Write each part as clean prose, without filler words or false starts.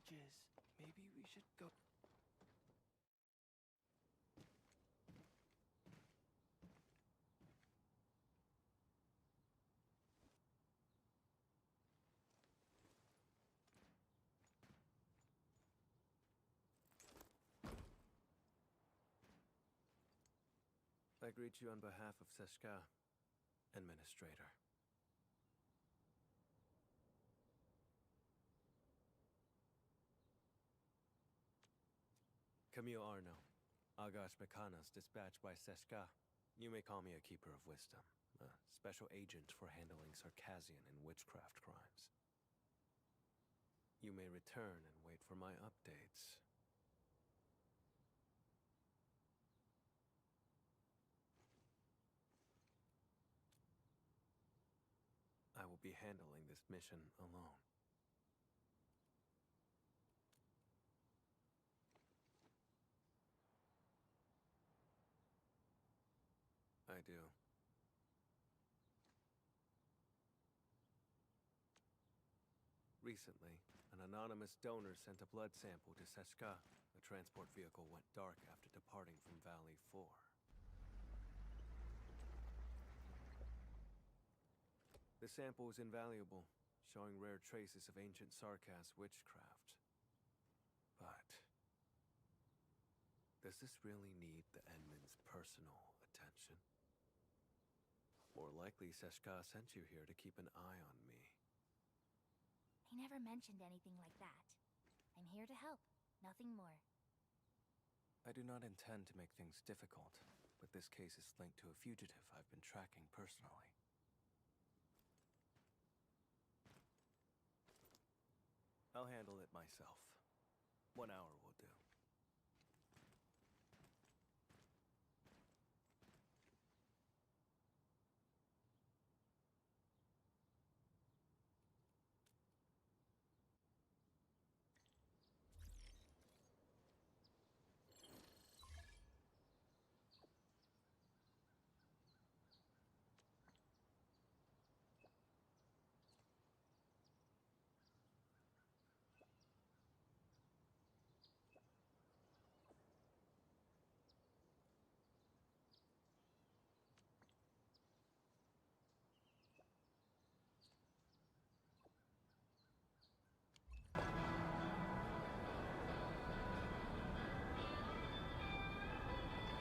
messages. Maybe we should go. I greet you on behalf of Seshka, Administrator. Camille Arno, Agash Mekanas, dispatched by Seshka. You may call me a Keeper of Wisdom, a special agent for handling Circassian and witchcraft crimes. You may return and wait for my updates. I will be handling this mission alone. I do. Recently, an anonymous donor sent a blood sample to Seshka. The transport vehicle went dark after departing from Valley 4. The sample is invaluable, showing rare traces of ancient Sarkas witchcraft. But does this really need the Endman's personal attention? More likely, Seshka sent you here to keep an eye on me. He never mentioned anything like that. I'm here to help, nothing more. I do not intend to make things difficult, but this case is linked to a fugitive I've been tracking personally. I'll handle it myself. 1 hour will do.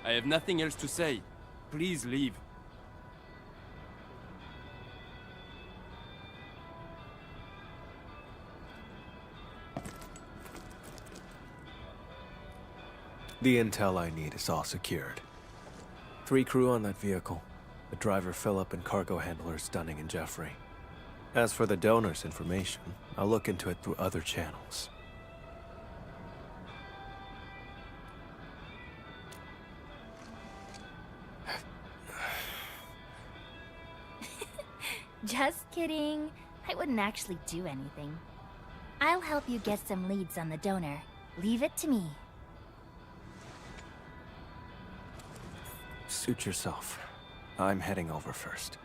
I have nothing else to say. Please leave. The intel I need is all secured. 3 crew on that vehicle. The driver Philip and cargo handlers Dunning and Jeffrey. As for the donor's information, I'll look into it through other channels. Just kidding. I wouldn't actually do anything. I'll help you get some leads on the donor. Leave it to me. Suit yourself. I'm heading over first.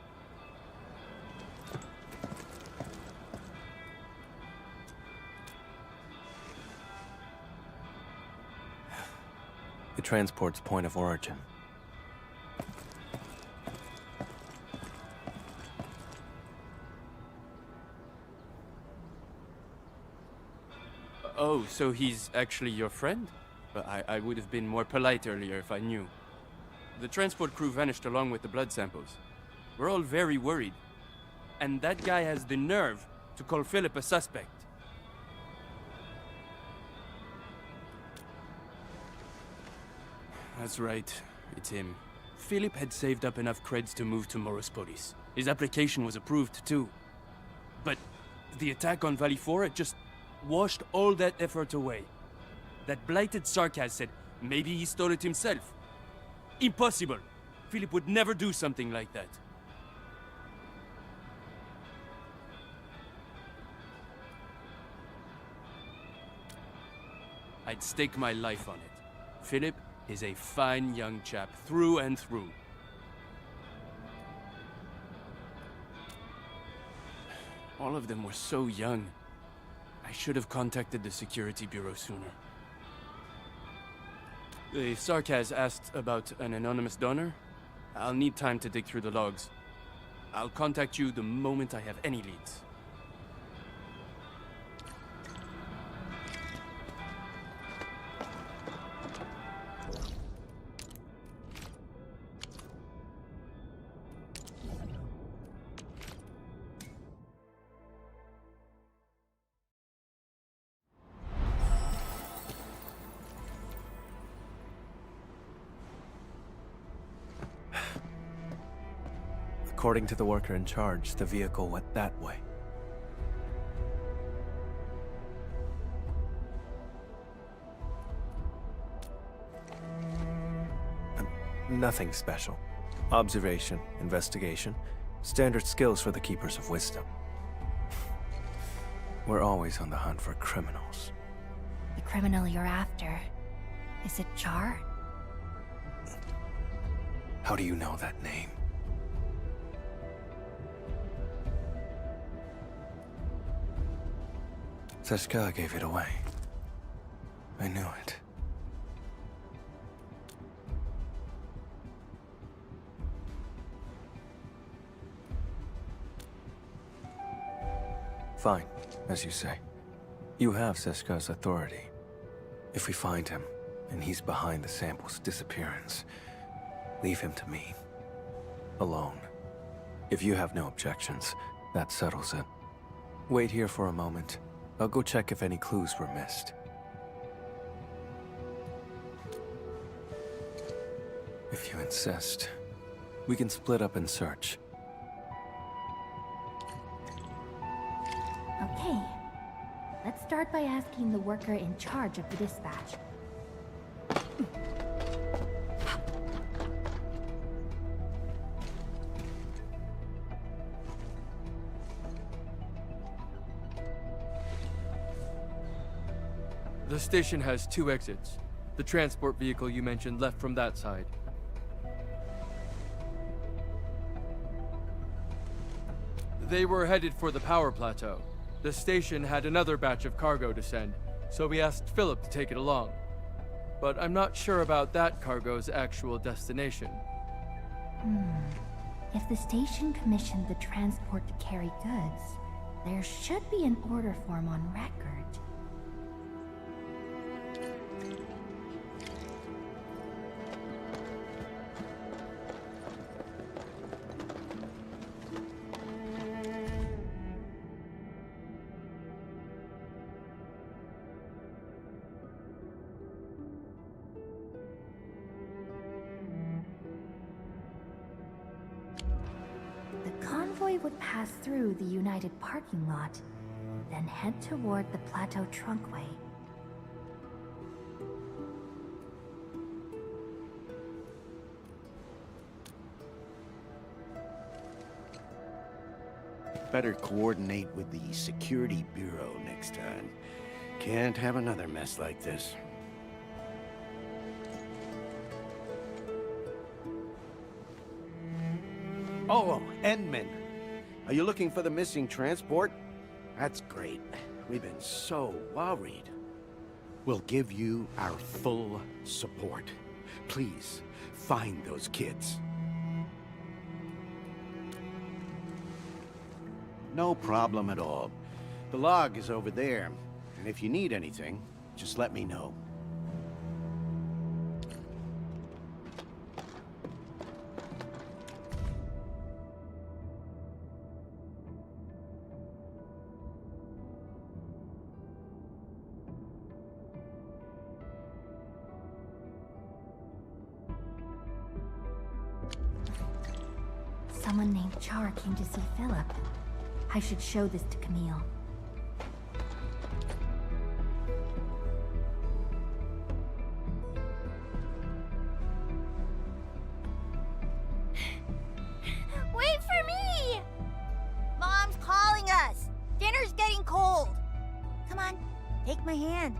The transport's point of origin. Oh, so he's actually your friend? I would have been more polite earlier if I knew. The transport crew vanished along with the blood samples. We're all very worried. And that guy has the nerve to call Philip a suspect. That's right, it's him. Philip had saved up enough creds to move to Morospolis. His application was approved too. But the attack on Valley 4 had just washed all that effort away. That blighted Sarkas said maybe he stole it himself. Impossible! Philip would never do something like that. I'd stake my life on it. Philip is a fine young chap, through and through. All of them were so young. I I should have contacted the security bureau sooner. The Sarkaz asked about an anonymous donor. I'll need time to dig through the logs. I'll contact you the moment I have any leads. According to the worker in charge, the vehicle went that way. Nothing special. Observation, investigation, standard skills for the Keepers of Wisdom. We're always on the hunt for criminals. The criminal you're after, is it Char? How do you know that name? Seshka gave it away. I knew it. Fine, as you say. You have Seshka's authority. If we find him, and he's behind the sample's disappearance, leave him to me. Alone. If you have no objections, that settles it. Wait here for a moment. I'll go check if any clues were missed. If you insist, we can split up and search. Okay. Let's start by asking the worker in charge of the dispatch. The station has 2 exits. The transport vehicle you mentioned left from that side. They were headed for the power plateau. The station had another batch of cargo to send, so we asked Philip to take it along. But I'm not sure about that cargo's actual destination. If the station commissioned the transport to carry goods, there should be an order form on record. The convoy would pass through the United parking lot, then head toward the Plateau Trunkway. Better coordinate with the Security Bureau next time. Can't have another mess like this. Oh, Endman. Are you looking for the missing transport? That's great. We've been so worried. We'll give you our full support. Please, find those kids. No problem at all. The log is over there, and if you need anything, just let me know. Someone named Char came to see Philip. I should show this to Camille. Wait for me! Mom's calling us. Dinner's getting cold. Come on, take my hand.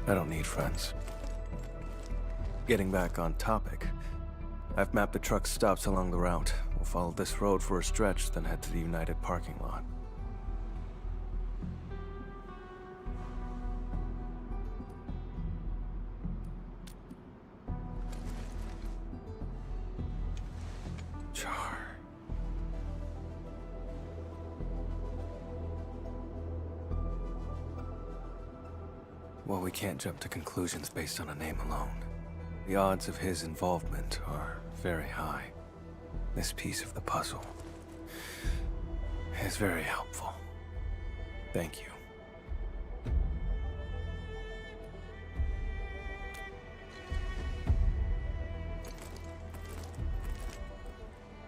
I don't need friends. Getting back on topic, I've mapped the truck stops along the route. We'll follow this road for a stretch, then head to the United parking lot. Char. Well, we can't jump to conclusions based on a name alone. The odds of his involvement are very high. This piece of the puzzle is very helpful. Thank you.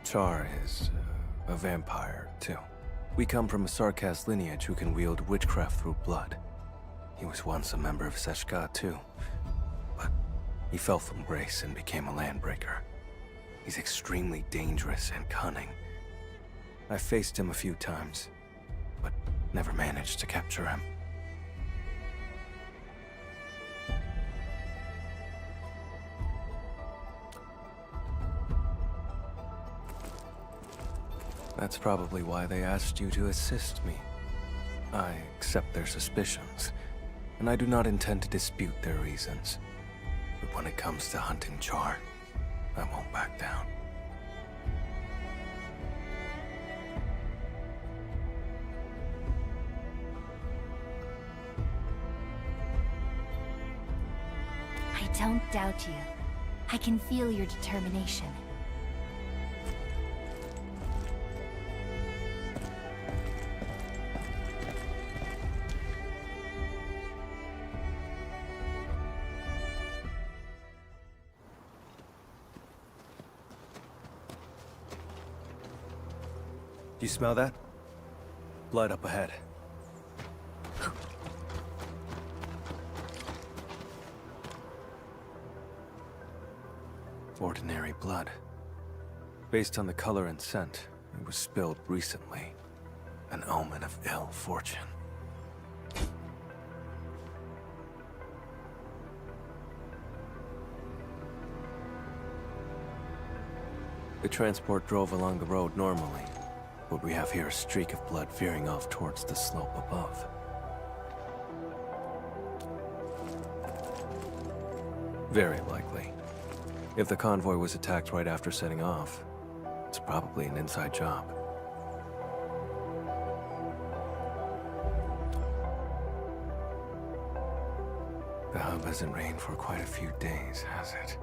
Char is a vampire, too. We come from a Sarkaz lineage who can wield witchcraft through blood. He was once a member of Seshka, too. But he fell from grace and became a landbreaker. He's extremely dangerous and cunning. I've faced him a few times, but never managed to capture him. That's probably why they asked you to assist me. I accept their suspicions, and I do not intend to dispute their reasons. But when it comes to hunting Char, I won't back down. I don't doubt you. I can feel your determination. Do you smell that? Blood up ahead. Ordinary blood. Based on the color and scent, it was spilled recently. An omen of ill fortune. The transport drove along the road normally. What we have here is a streak of blood veering off towards the slope above. Very likely. If the convoy was attacked right after setting off, it's probably an inside job. The hub hasn't rained for quite a few days, has it?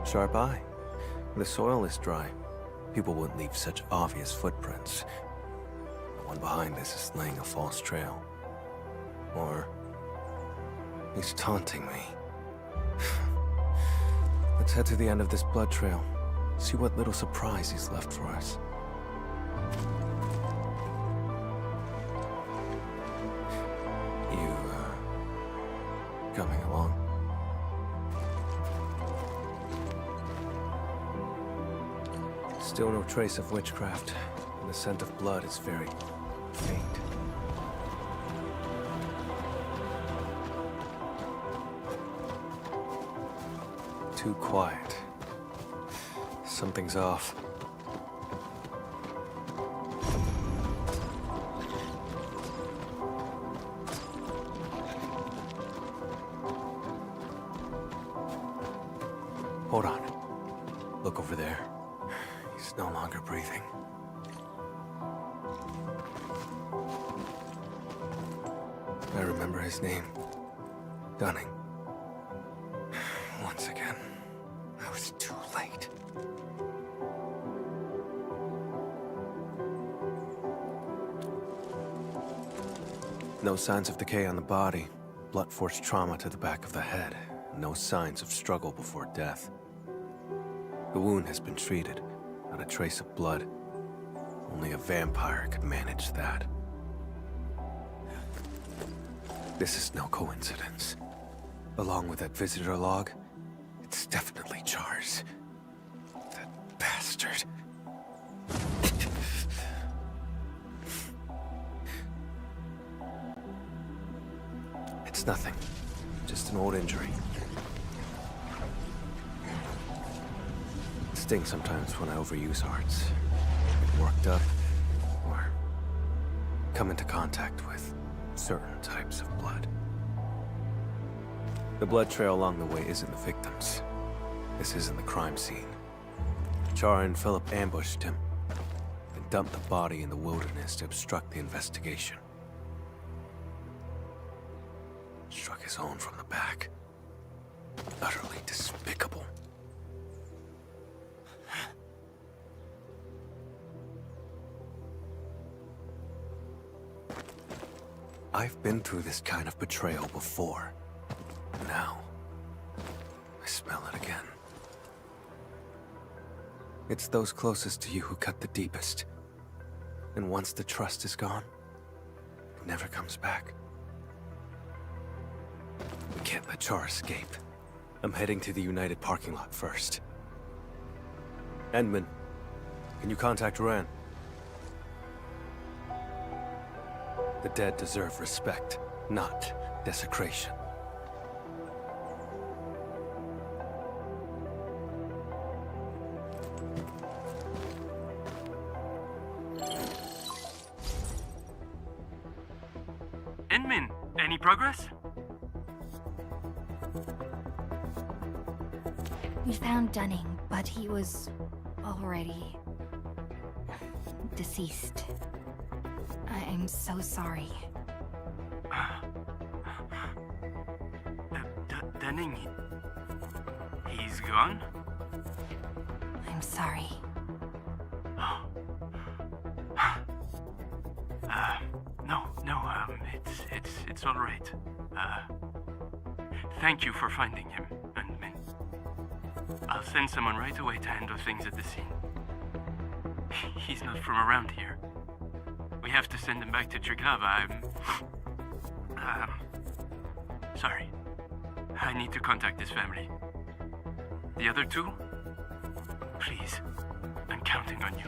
Sharp eye. The soil is dry. People wouldn't leave such obvious footprints. The one behind this is laying a false trail. Or he's taunting me. Let's head to the end of this blood trail. See what little surprise he's left for us. You, coming along? Still no trace of witchcraft, and the scent of blood is very faint. Too quiet. Something's off. Hold on. Look over there. He's no longer breathing. I remember his name. Dunning. Once again, I was too late. No signs of decay on the body. Blunt force trauma to the back of the head. No signs of struggle before death. The wound has been treated. Not a trace of blood. Only a vampire could manage that. This is no coincidence. Along with that visitor log, it's definitely Char's. That bastard. It's nothing. Just an old injury. It stings sometimes when I overuse arts. Get worked up, or come into contact with certain types of blood. The blood trail along the way isn't the victims. This isn't the crime scene. Char and Philip ambushed him, and dumped the body in the wilderness to obstruct the investigation. Struck his own from the back. Utterly despicable. I've been through this kind of betrayal before. Now, I smell it again. It's those closest to you who cut the deepest. And once the trust is gone, it never comes back. We can't let Char escape. I'm heading to the United parking lot first. Endman, can you contact Ren? The dead deserve respect, not desecration. Endman, any progress? We found Dunning, but he was already deceased. I'm so sorry. Dunning, he's gone? I'm sorry. It's all right. Thank you for finding him, Endman. I'll send someone right away to handle things at the scene. He's not from around here. We have to send him back to Triglav. Sorry. I need to contact his family. The other two? Please, I'm counting on you.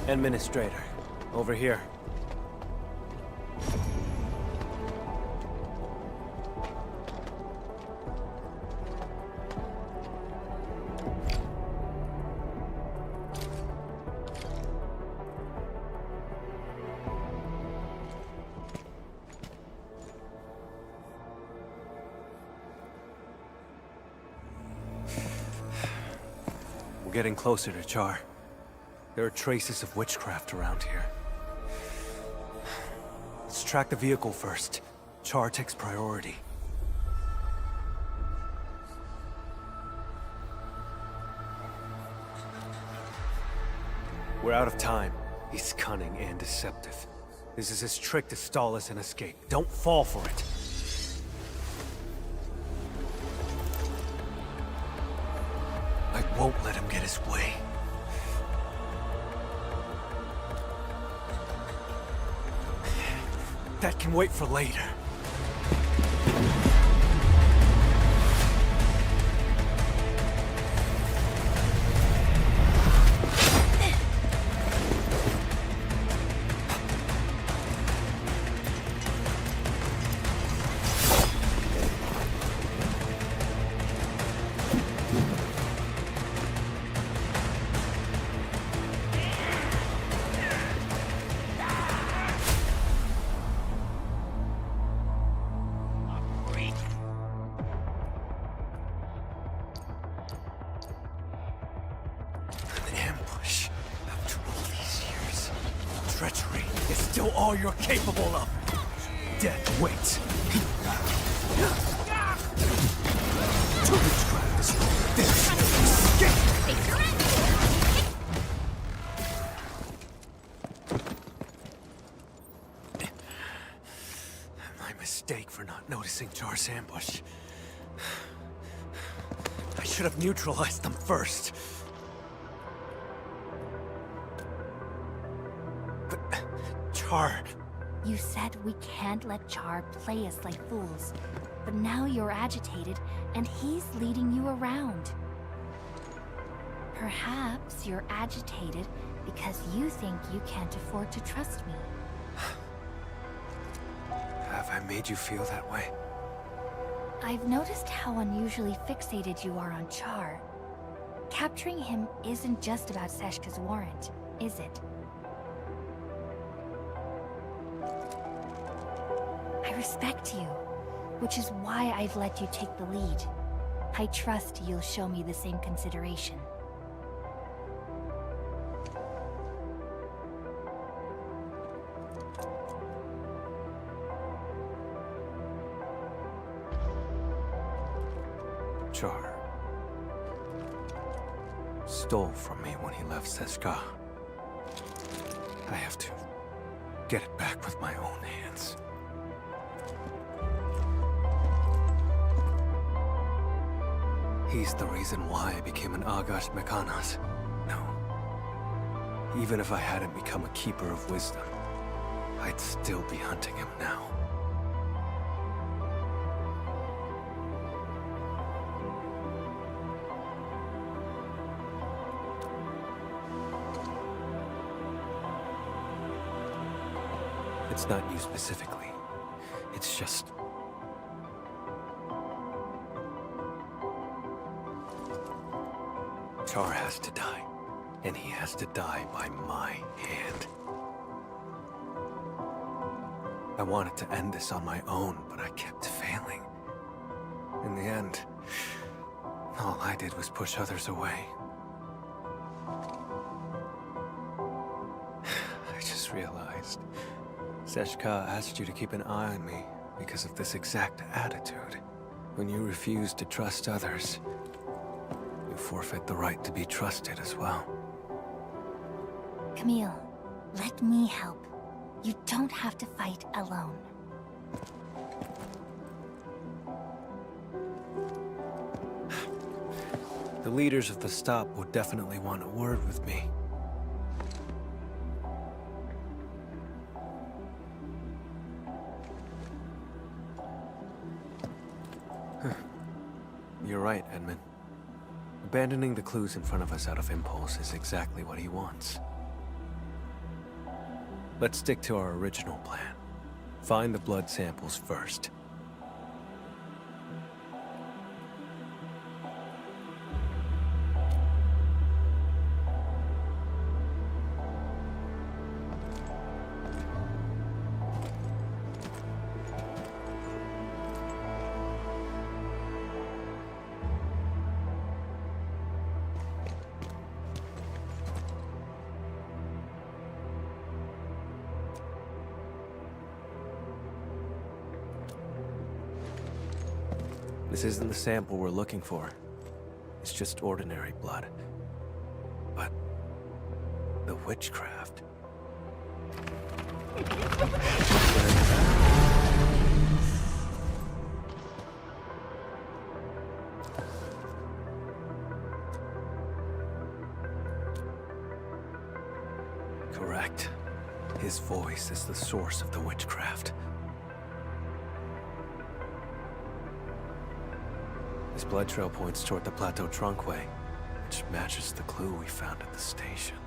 Administrator, over here. We're getting closer to Char. There are traces of witchcraft around here. Let's track the vehicle first. Char takes priority. We're out of time. He's cunning and deceptive. This is his trick to stall us and escape. Don't fall for it. I won't let him get his way. That can wait for later. Treachery is still all you're capable of. Death waits. My mistake for not noticing Char's ambush. I should have neutralized them first. But Char... You said we can't let Char play us like fools, but now you're agitated and he's leading you around. Perhaps you're agitated because you think you can't afford to trust me. Have I made you feel that way? I've noticed how unusually fixated you are on Char. Capturing him isn't just about Seshka's warrant, is it? I respect you, which is why I've let you take the lead. I trust you'll show me the same consideration. Char stole from me when he left Seshka. I have to get it back with my own hands. He's the reason why I became an Agash Mekanas. No. Even if I hadn't become a Keeper of Wisdom, I'd still be hunting him now. It's not you specifically. It's just... Char has to die. And he has to die by my hand. I wanted to end this on my own, but I kept failing. In the end, all I did was push others away. I just realized... Seshka asked you to keep an eye on me because of this exact attitude. When you refuse to trust others, you forfeit the right to be trusted as well. Camille, let me help. You don't have to fight alone. The leaders of the stop would definitely want a word with me. You're right, Edmund. Abandoning the clues in front of us out of impulse is exactly what he wants. Let's stick to our original plan. Find the blood samples first. This isn't the sample we're looking for. It's just ordinary blood. But the witchcraft... Correct. His voice is the source of the witchcraft. His blood trail points toward the Plateau Trunkway, which matches the clue we found at the station.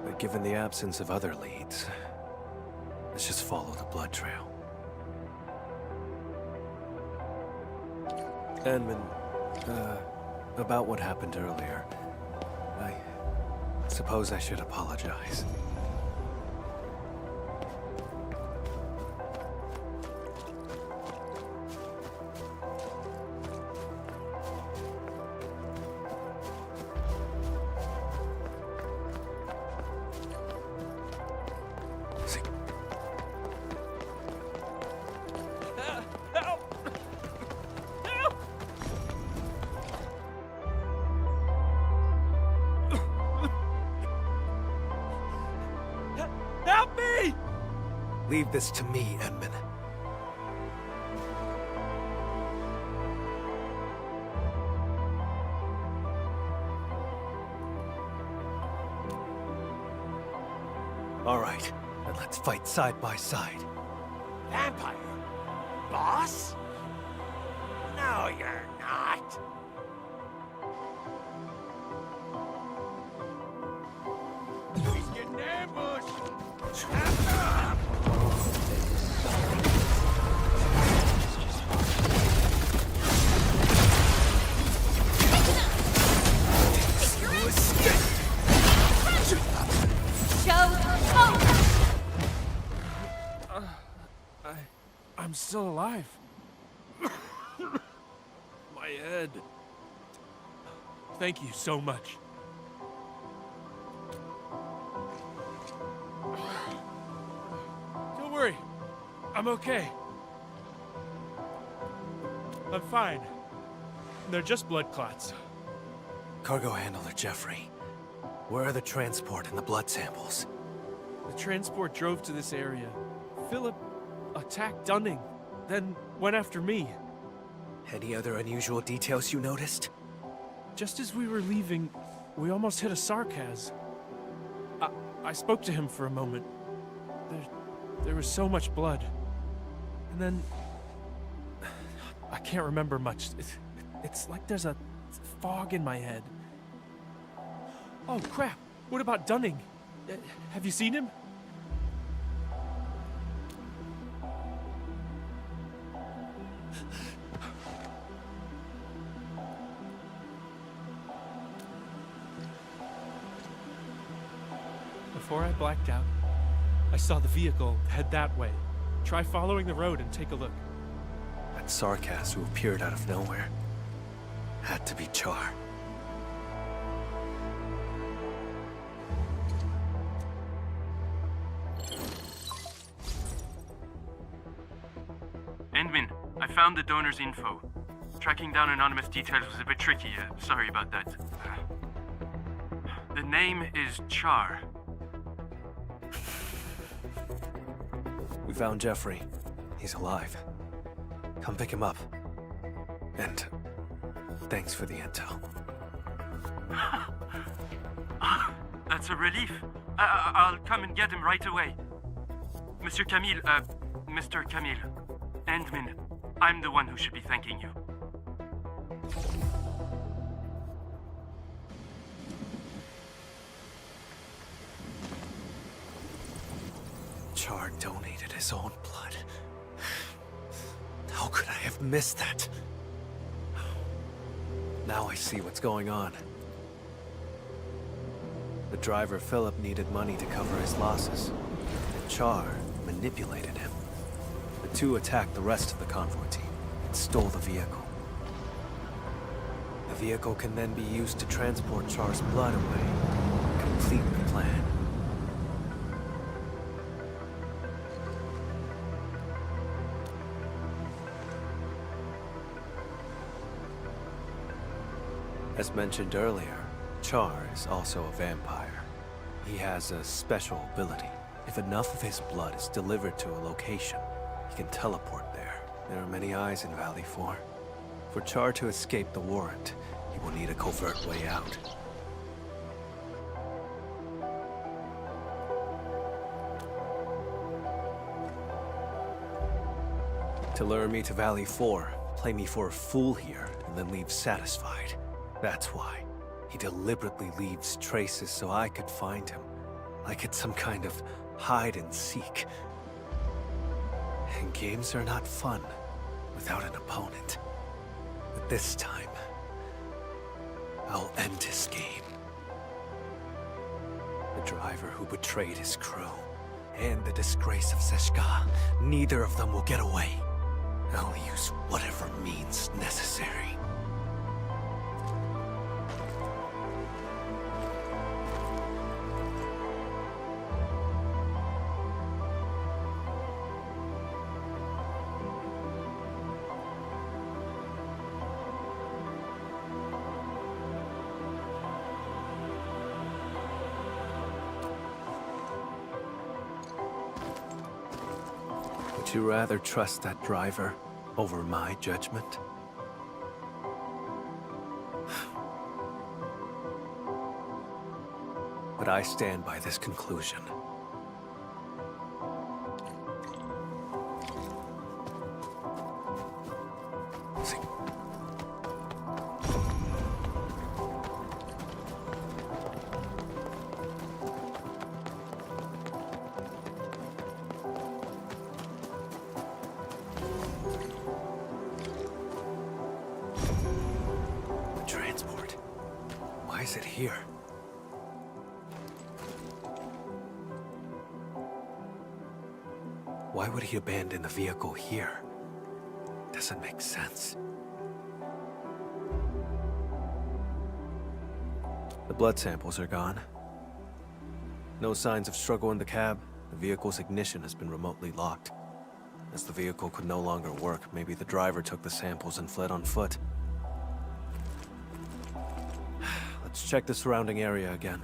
But given the absence of other leads, let's just follow the blood trail. Edmund, about what happened earlier, I suppose I should apologize. Help me! Leave this to me, Edmund. All right, then let's fight side by side. Vampire? Boss? No, you're not. He's getting ambushed! I'm still alive. My head. Thank you so much. Don't worry. I'm okay. I'm fine. They're just blood clots. Cargo handler Jeffrey, where are the transport and the blood samples? The transport drove to this area. Philip attacked Dunning, then went after me. Any other unusual details you noticed? Just as we were leaving, we almost hit a Sarkaz. I spoke to him for a moment. There was so much blood. And then... I can't remember much. It's like there's a fog in my head. Oh, crap! What about Dunning? Have you seen him? Before I blacked out, I saw the vehicle head that way. Try following the road and take a look. That Sarkaz who appeared out of nowhere. Had to be Char. Endmin, I found the donor's info. Tracking down anonymous details was a bit tricky. Sorry about that. The name is Char. We found Jeffrey. He's alive. Come pick him up. And thanks for the intel. That's a relief. I'll come and get him right away. Monsieur Camille, Mr. Camille. Endmin, I'm the one who should be thanking you. Char donated his own blood. How could I have missed that? Now I see what's going on. The driver, Philip, needed money to cover his losses. And Char manipulated him. The two attacked the rest of the convoy team and stole the vehicle. The vehicle can then be used to transport Char's blood away. Complete the plan. As mentioned earlier, Char is also a vampire. He has a special ability. If enough of his blood is delivered to a location, he can teleport there. There are many eyes in Valley 4. For Char to escape the warrant, he will need a covert way out. To lure me to Valley 4, play me for a fool here, and then leave satisfied. That's why. He deliberately leaves traces so I could find him. Like it's some kind of hide and seek. And games are not fun without an opponent. But this time, I'll end his game. The driver who betrayed his crew, and the disgrace of Seshka, neither of them will get away. I'll use whatever means necessary. Would you rather trust that driver over my judgment? But I stand by this conclusion. See. The transport. Why is it here? Why would he abandon the vehicle here? Doesn't make sense. The blood samples are gone. No signs of struggle in the cab. The vehicle's ignition has been remotely locked. As the vehicle could no longer work, maybe the driver took the samples and fled on foot. Let's check the surrounding area again.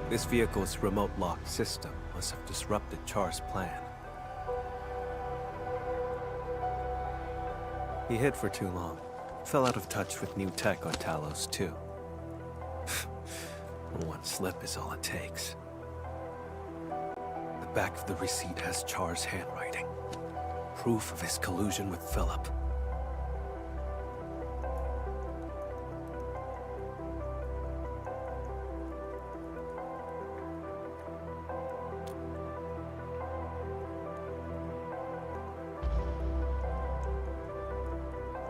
This vehicle's remote lock system must have disrupted Char's plan. He hid for too long. Fell out of touch with new tech on Talos, too. One slip is all it takes. The back of the receipt has Char's handwriting. Proof of his collusion with Philip.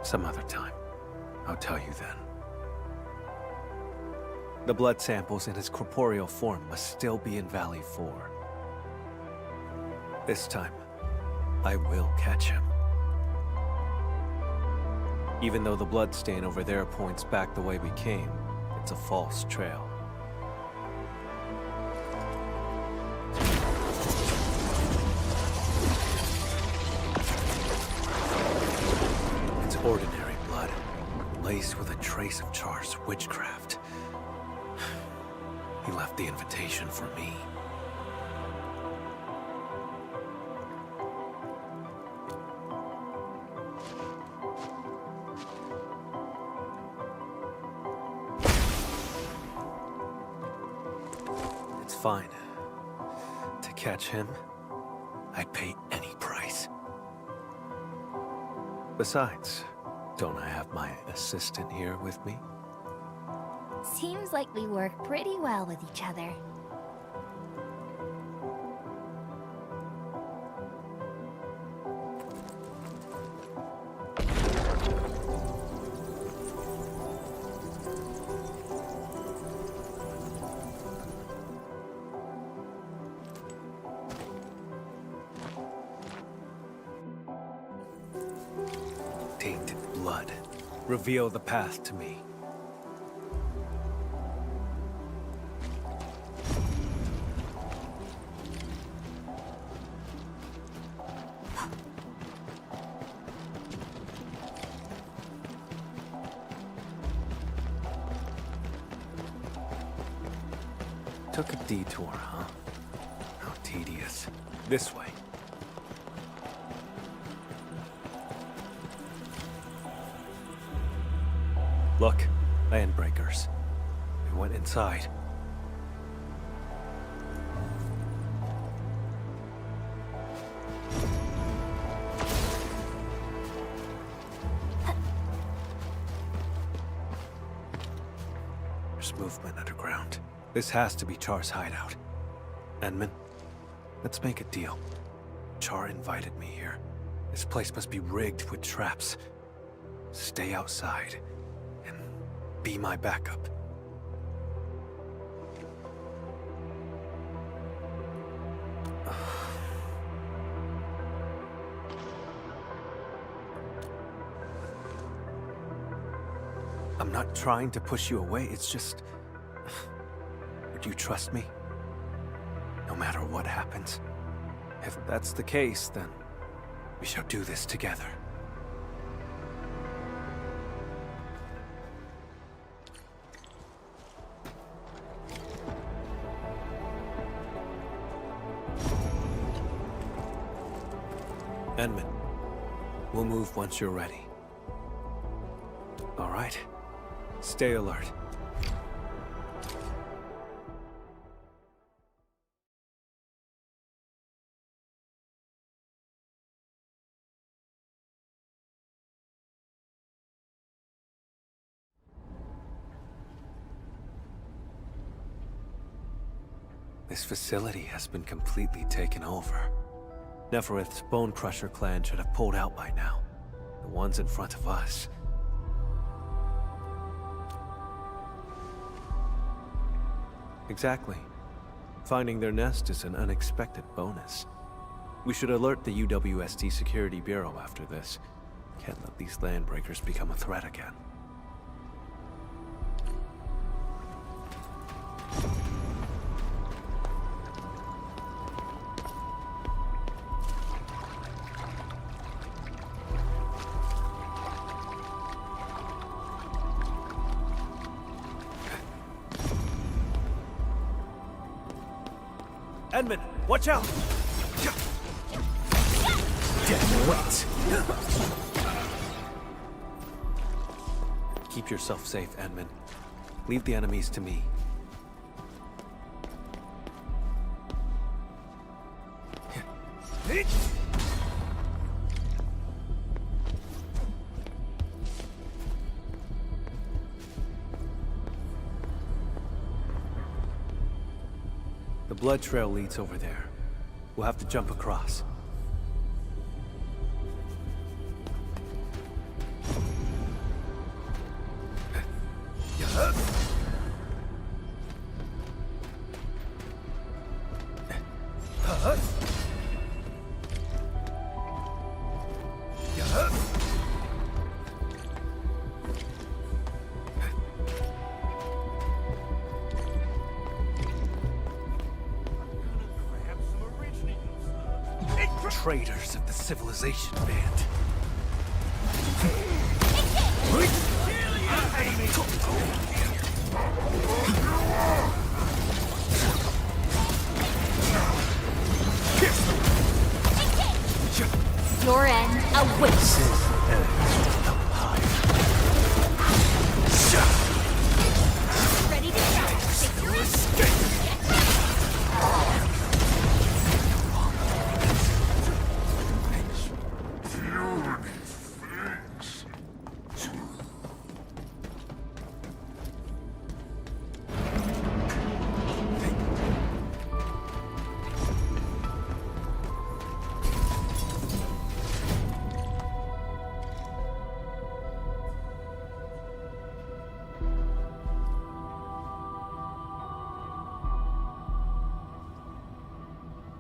Some other time. I'll tell you then. The blood samples in his corporeal form must still be in Valley 4. This time, I will catch him. Even though the blood stain over there points back the way we came, it's a false trail. Ordinary blood, laced with a trace of Char's witchcraft. He left the invitation for me. It's fine. To catch him, I'd pay any price. Besides, don't I have my assistant here with me? Seems like we work pretty well with each other. Tainted blood. Reveal the path to me. Took a detour, huh? How tedious. This way. Look, landbreakers. and went inside. There's movement underground. This has to be Char's hideout. Enman, let's make a deal. Char invited me here. This place must be rigged with traps. Stay outside and be my backup. I'm not trying to push you away, it's just... Would you trust me? No matter what happens? If that's the case, then we shall do this together. Enman, we'll move once you're ready. All right? Stay alert. This facility has been completely taken over. Neferith's Bone Crusher clan should have pulled out by now. The ones in front of us. Exactly. Finding their nest is an unexpected bonus. We should alert the UWST Security Bureau after this. Can't let these landbreakers become a threat again. Enman, watch out! Dead wet. Keep yourself safe, Enman. Leave the enemies to me. The blood trail leads over there. We'll have to jump across. Traitors of the Civilization Band. Your end awaits. Ready to try. Take your escape.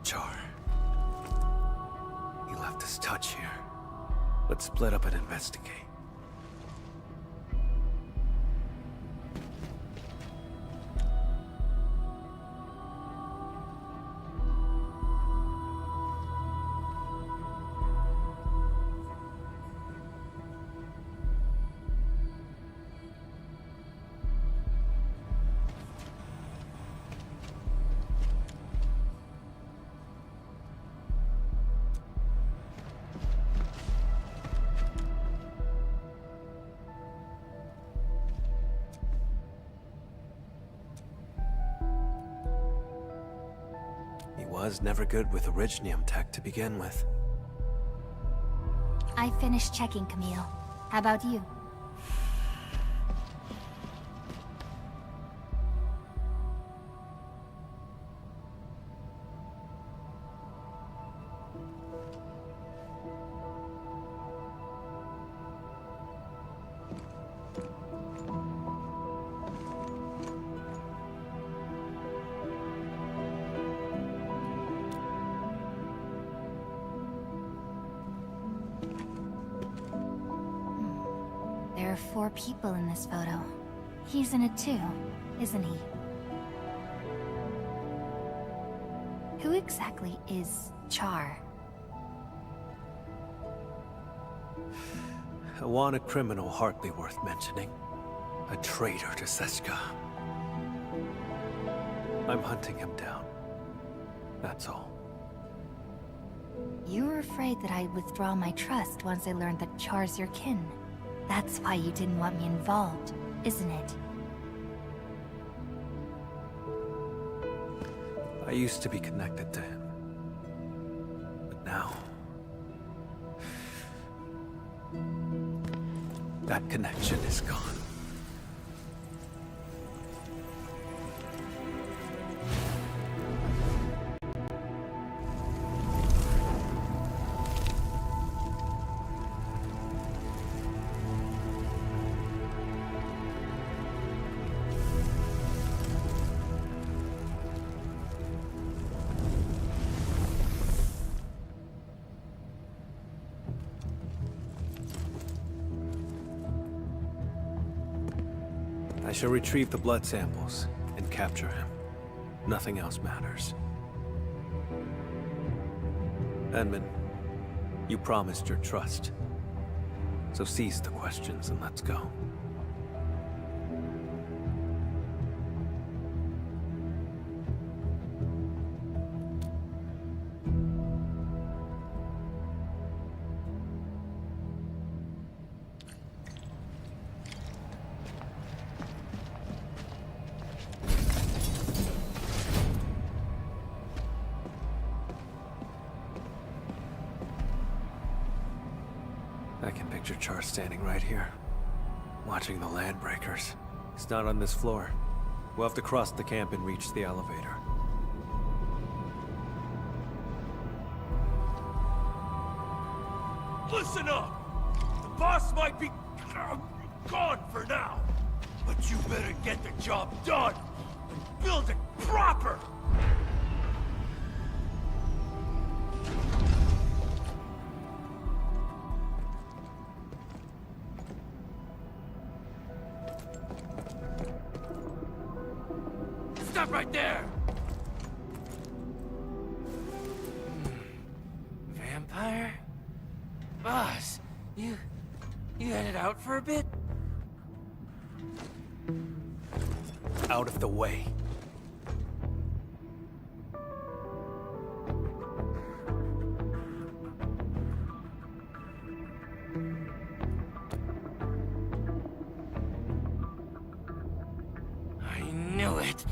Char. He left his touch here. Let's split up and investigate. was never good with Originium tech to begin with. I finished checking, Camille. How about you? There are 4 people in this photo. He's in it too, isn't he? Who exactly is Char? A wanted criminal hardly worth mentioning. A traitor to Seska. I'm hunting him down. That's all. You were afraid that I'd withdraw my trust once I learned that Char's your kin. That's why you didn't want me involved, isn't it? I used to be connected to him. But now... that connection is gone. I shall retrieve the blood samples and capture him. Nothing else matters. Edmund, you promised your trust. So cease the questions and let's go. I can picture Char standing right here, watching the land breakers. He's not on this floor. We'll have to cross the camp and reach the elevator. Listen up! The boss might be gone for now, but you better get the job done and build it proper! Stop right there! Vampire? Boss, you headed out for a bit? Out of the way. I knew it.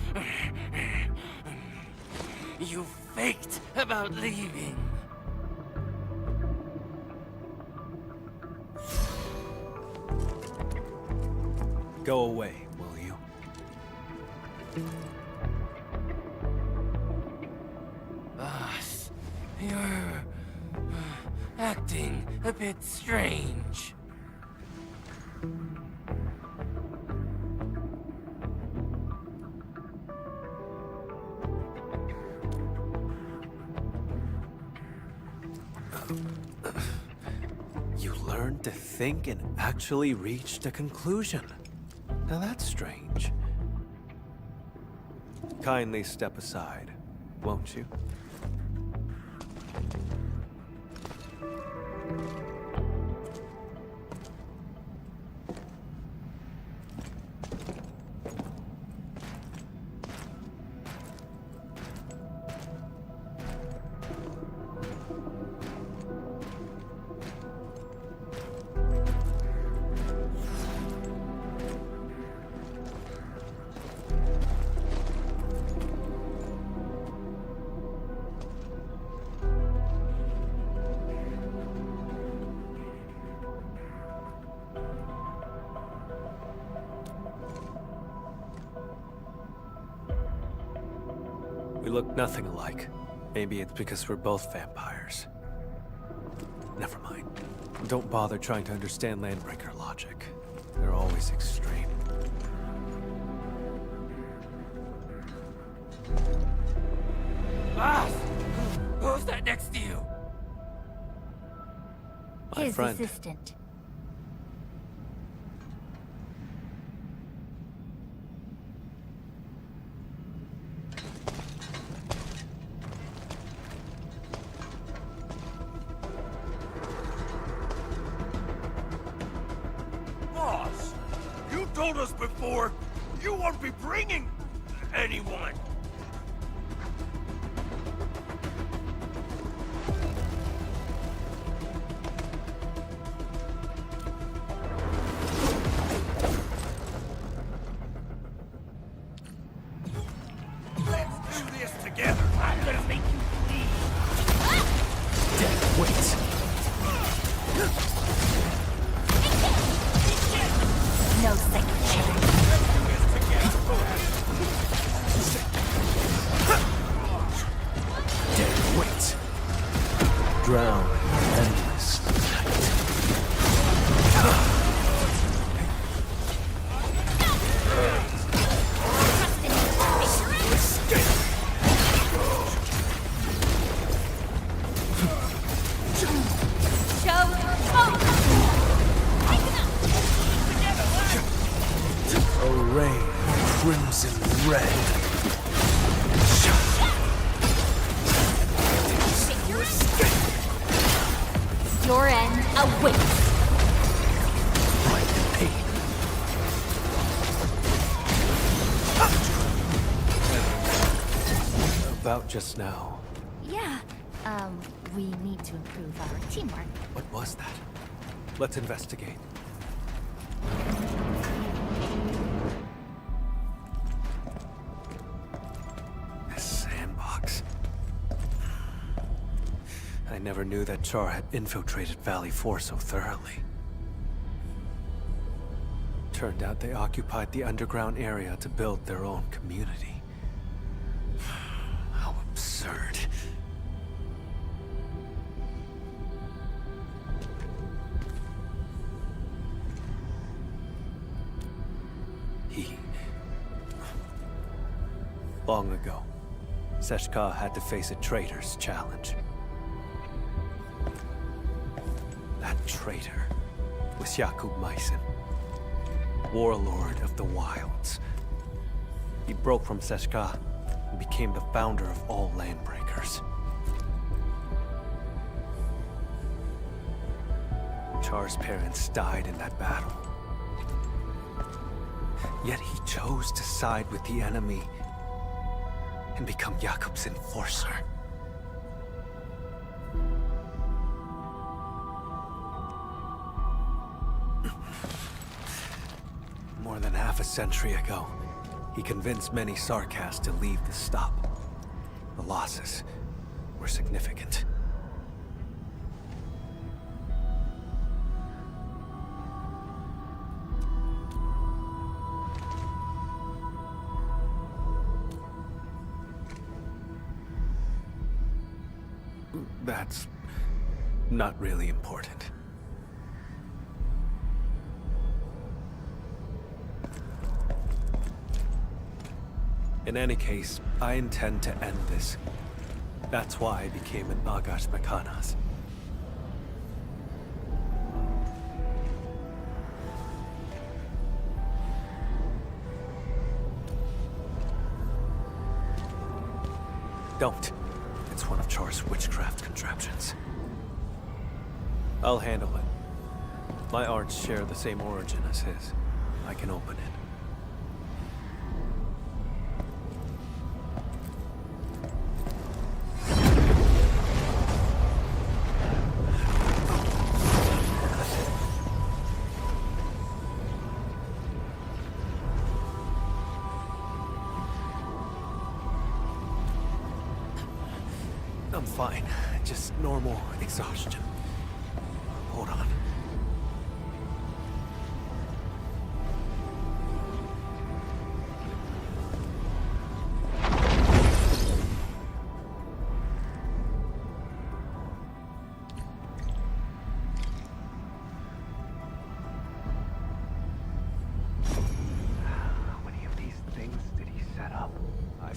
You faked about leaving. Go away, will you? Boss, you're acting a bit strange. You learned to think and actually reached a conclusion. Now that's strange. Kindly step aside, won't you? look nothing alike. Maybe it's because we're both vampires. Never mind. Don't bother trying to understand Landbreaker logic. They're always extreme. Boss! Who's that next to you? My His friend. assistant. Boss! You told us before you won't be bringing anyone. Let's do this together. I'm gonna make you bleed. Dead weight. No second chance. Dead weight. Drown in endless night. Array crimson red. Your end awaits. Like pain. About just now. Yeah, we need to improve our teamwork. What was that? Let's investigate. This sandbox. I never knew that Char had infiltrated Valley 4 so thoroughly. Turned out they occupied the underground area to build their own community. How absurd. Long ago, Seshka had to face a traitor's challenge. That traitor was Jakub Meissen, warlord of the wilds. He broke from Seshka and became the founder of all Landbreakers. Char's parents died in that battle. Yet he chose to side with the enemy and become Jakub's enforcer. More than half a century ago, he convinced many Sarkas to leave the stop. The losses were significant. That's not really important. In any case, I intend to end this. That's why I became an Agash Mekanas. Don't. It's one of Char's witchcraft contraptions. I'll handle it. My arts share the same origin as his. I can open it. I'm fine. Just normal exhaustion. Hold on.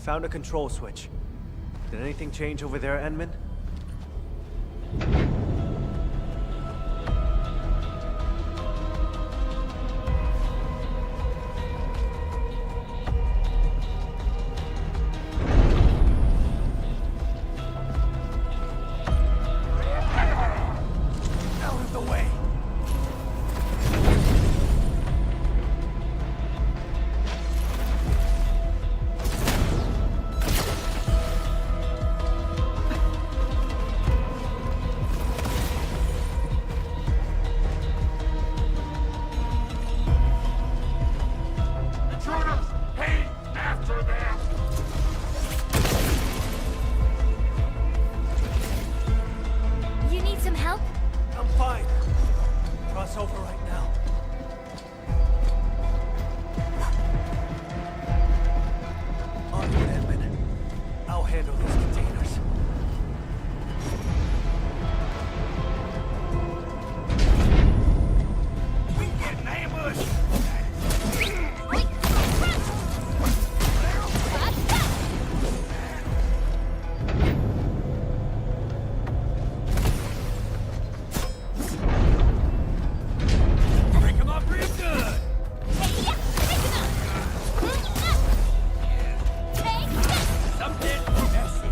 found a control switch. Did anything change over there, Enman? You need some help? I'm fine. Cross over right now. Onward, Edmund. I'll handle these containers. We getting ambushed! Break 'em up real good! Something messy.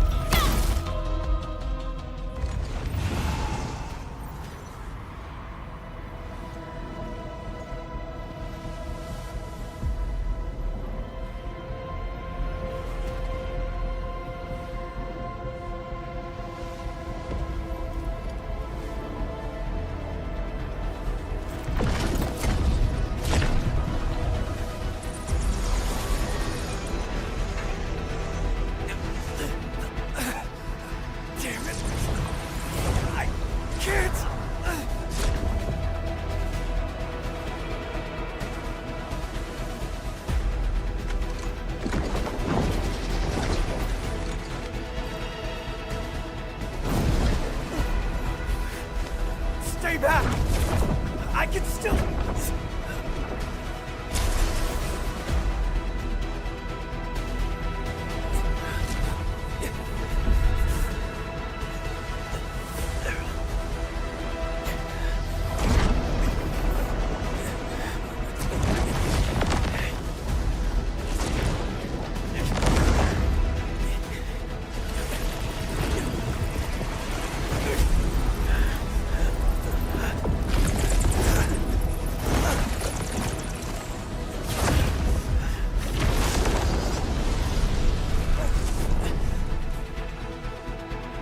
Damn it! I can't! Stay back! I can still...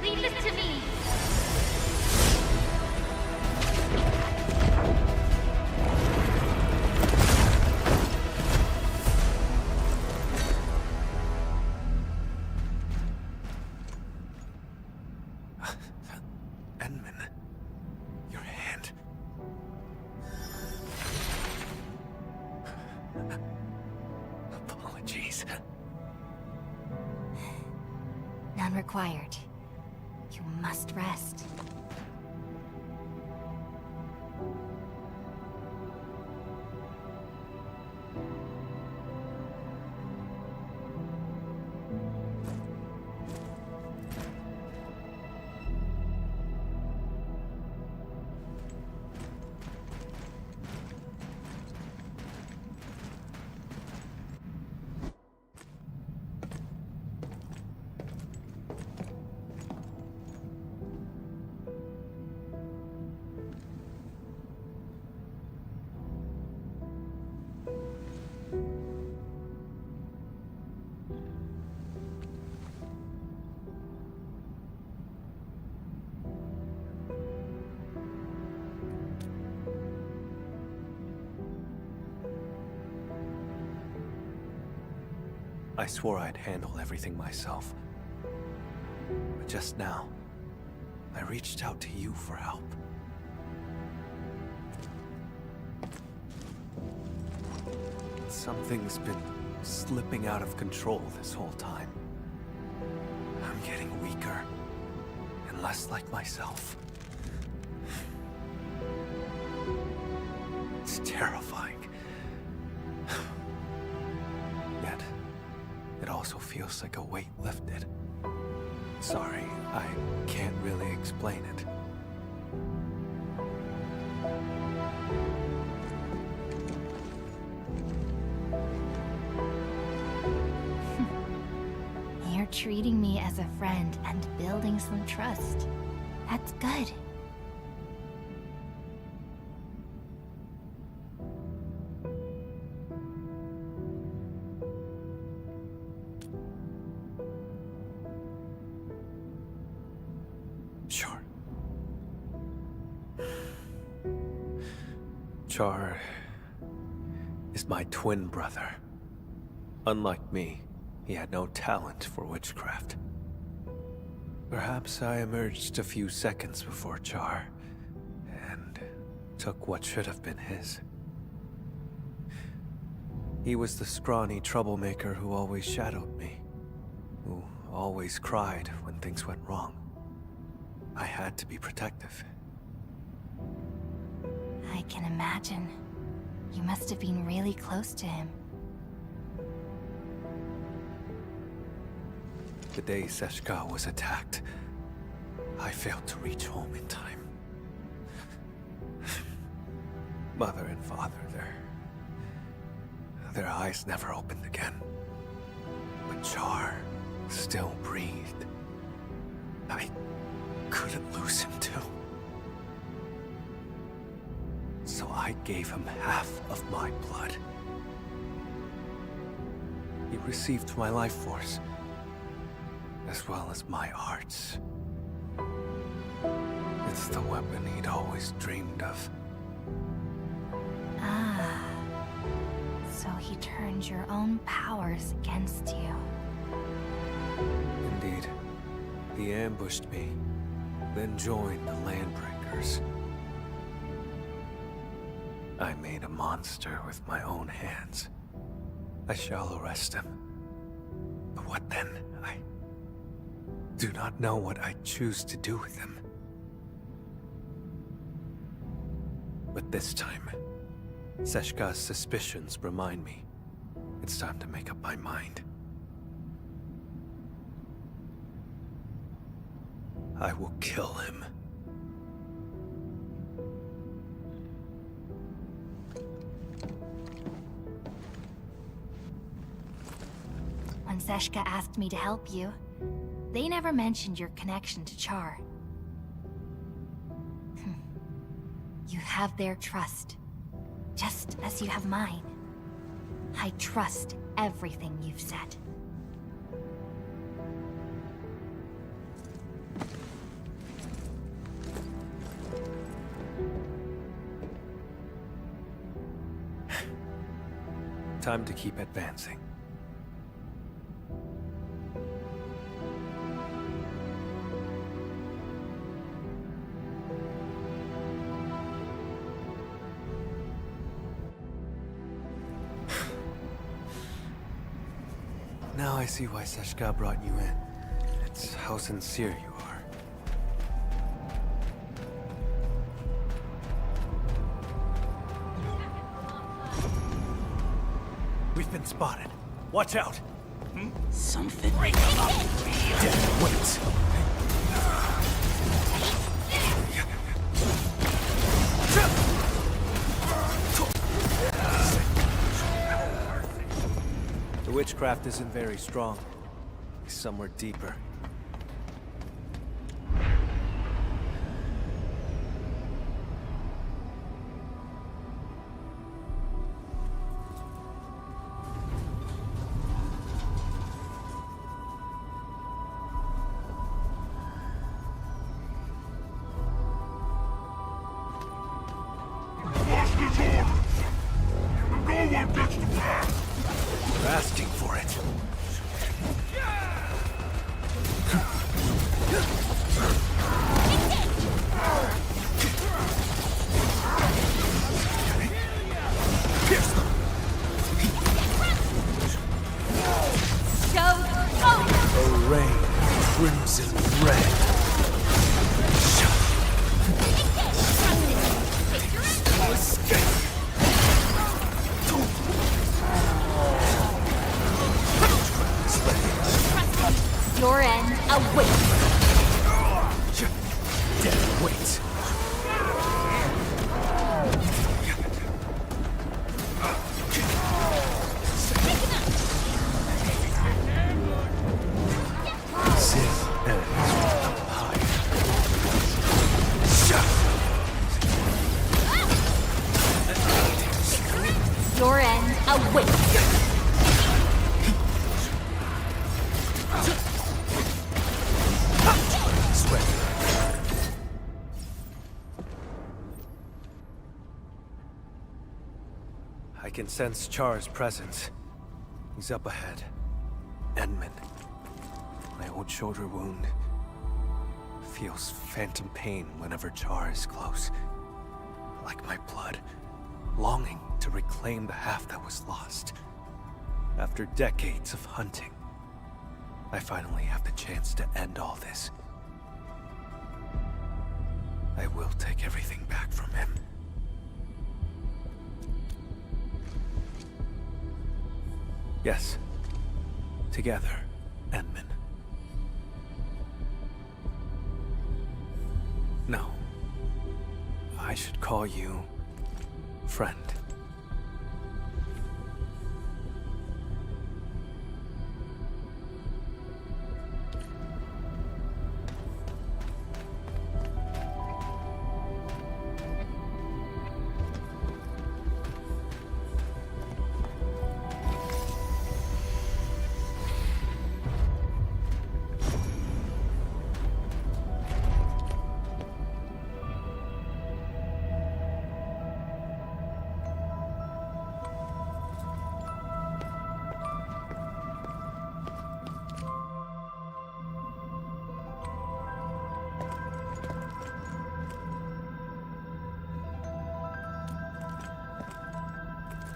Leave this to me. Enman. Your hand. Apologies. None required. You must rest. I swore I'd handle everything myself. But just now, I reached out to you for help. Something's been slipping out of control this whole time. I'm getting weaker and less like myself. It's terrifying. Yet, it all also feels like a weight lifted. Sorry, I can't really explain it. You're treating me as a friend and building some trust. That's good. Sure. Char is my twin brother. Unlike me, he had no talent for witchcraft. Perhaps I emerged a few seconds before Char, and took what should have been his. He was the scrawny troublemaker who always shadowed me, who always cried when things went wrong. I had to be protective. I can imagine. You must have been really close to him. The day Seshka was attacked, I failed to reach home in time. Mother and father, their eyes never opened again. But Char still breathed. I couldn't lose him too. So I gave him half of my blood. He received my life force, as well as my arts. It's the weapon he'd always dreamed of. Ah. So he turned your own powers against you. Indeed. He ambushed me, then joined the Landbreakers. I made a monster with my own hands. I shall arrest him. But what then? I do not know what I choose to do with him. But this time, Seshka's suspicions remind me it's time to make up my mind. I will kill him. When Seshka asked me to help you, they never mentioned your connection to Char. You have their trust, just as you have mine. I trust everything you've said. Time to keep advancing. Now I see why Seshka brought you in. It's how sincere you are. We've been spotted. Watch out! Something. Dead weights. The witchcraft isn't very strong. It's somewhere deeper. You're asking for it. A rain of crimson red. Escape. This way. Your end awaits. Death waits. Sin ends up high. Your end awaits. I can sense Char's presence. He's up ahead. Endman. My old shoulder wound feels phantom pain whenever Char is close. Like my blood, longing to reclaim the half that was lost. After decades of hunting, I finally have the chance to end all this. I will take everything back from him. Yes. Together, Endman. No. I should call you... friend.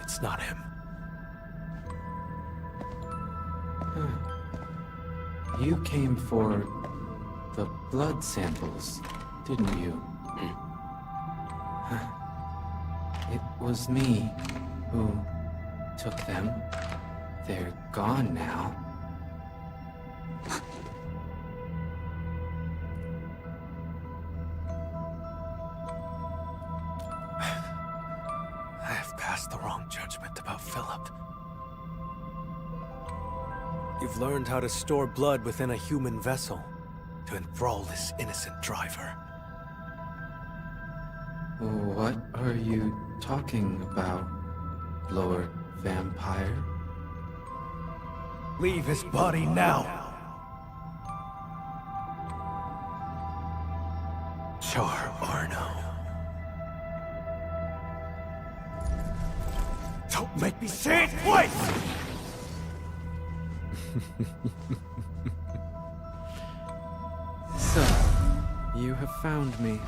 It's not him. You came for the blood samples, didn't you? It was me who took them. They're gone now. I have passed the wrong judgment about Philip. You've learned how to store blood within a human vessel to enthrall this innocent driver. What are you talking about, Lord Vampire? Leave his body now! Char Arno. Don't make me say it twice! So, you have found me.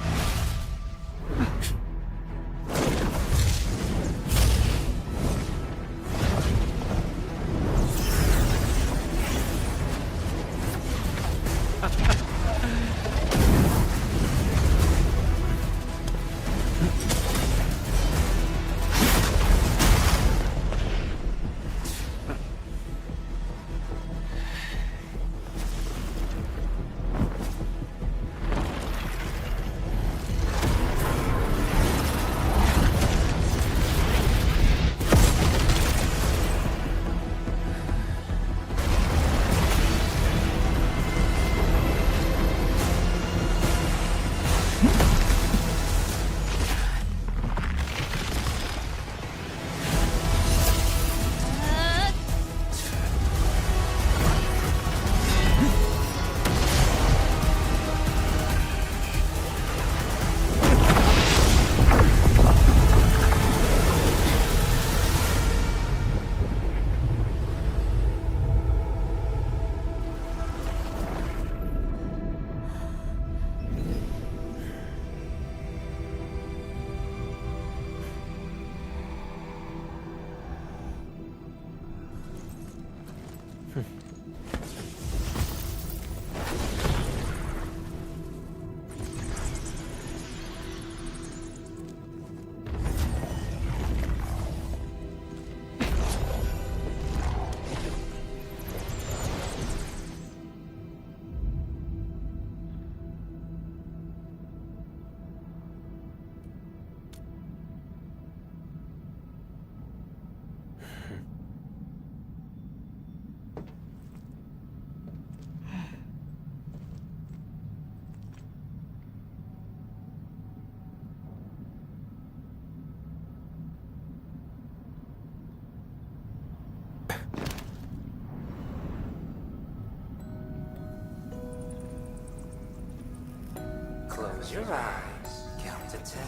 Close your eyes. Count to 10.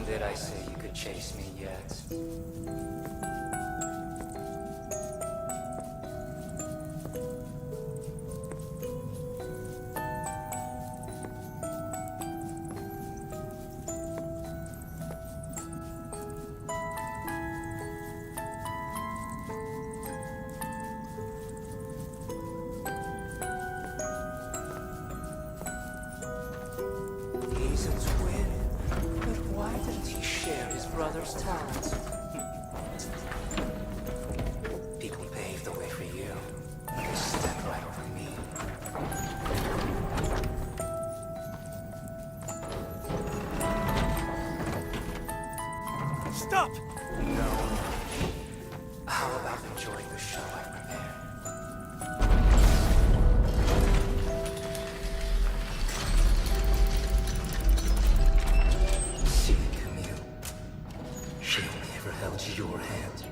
Did I say you could chase me yet? He's a twin, but why didn't he share his brother's talent? People paved the way for you. You stepped right over me. Stop! No. How about enjoying the show I prepared? See, Camille. She only ever held your hand.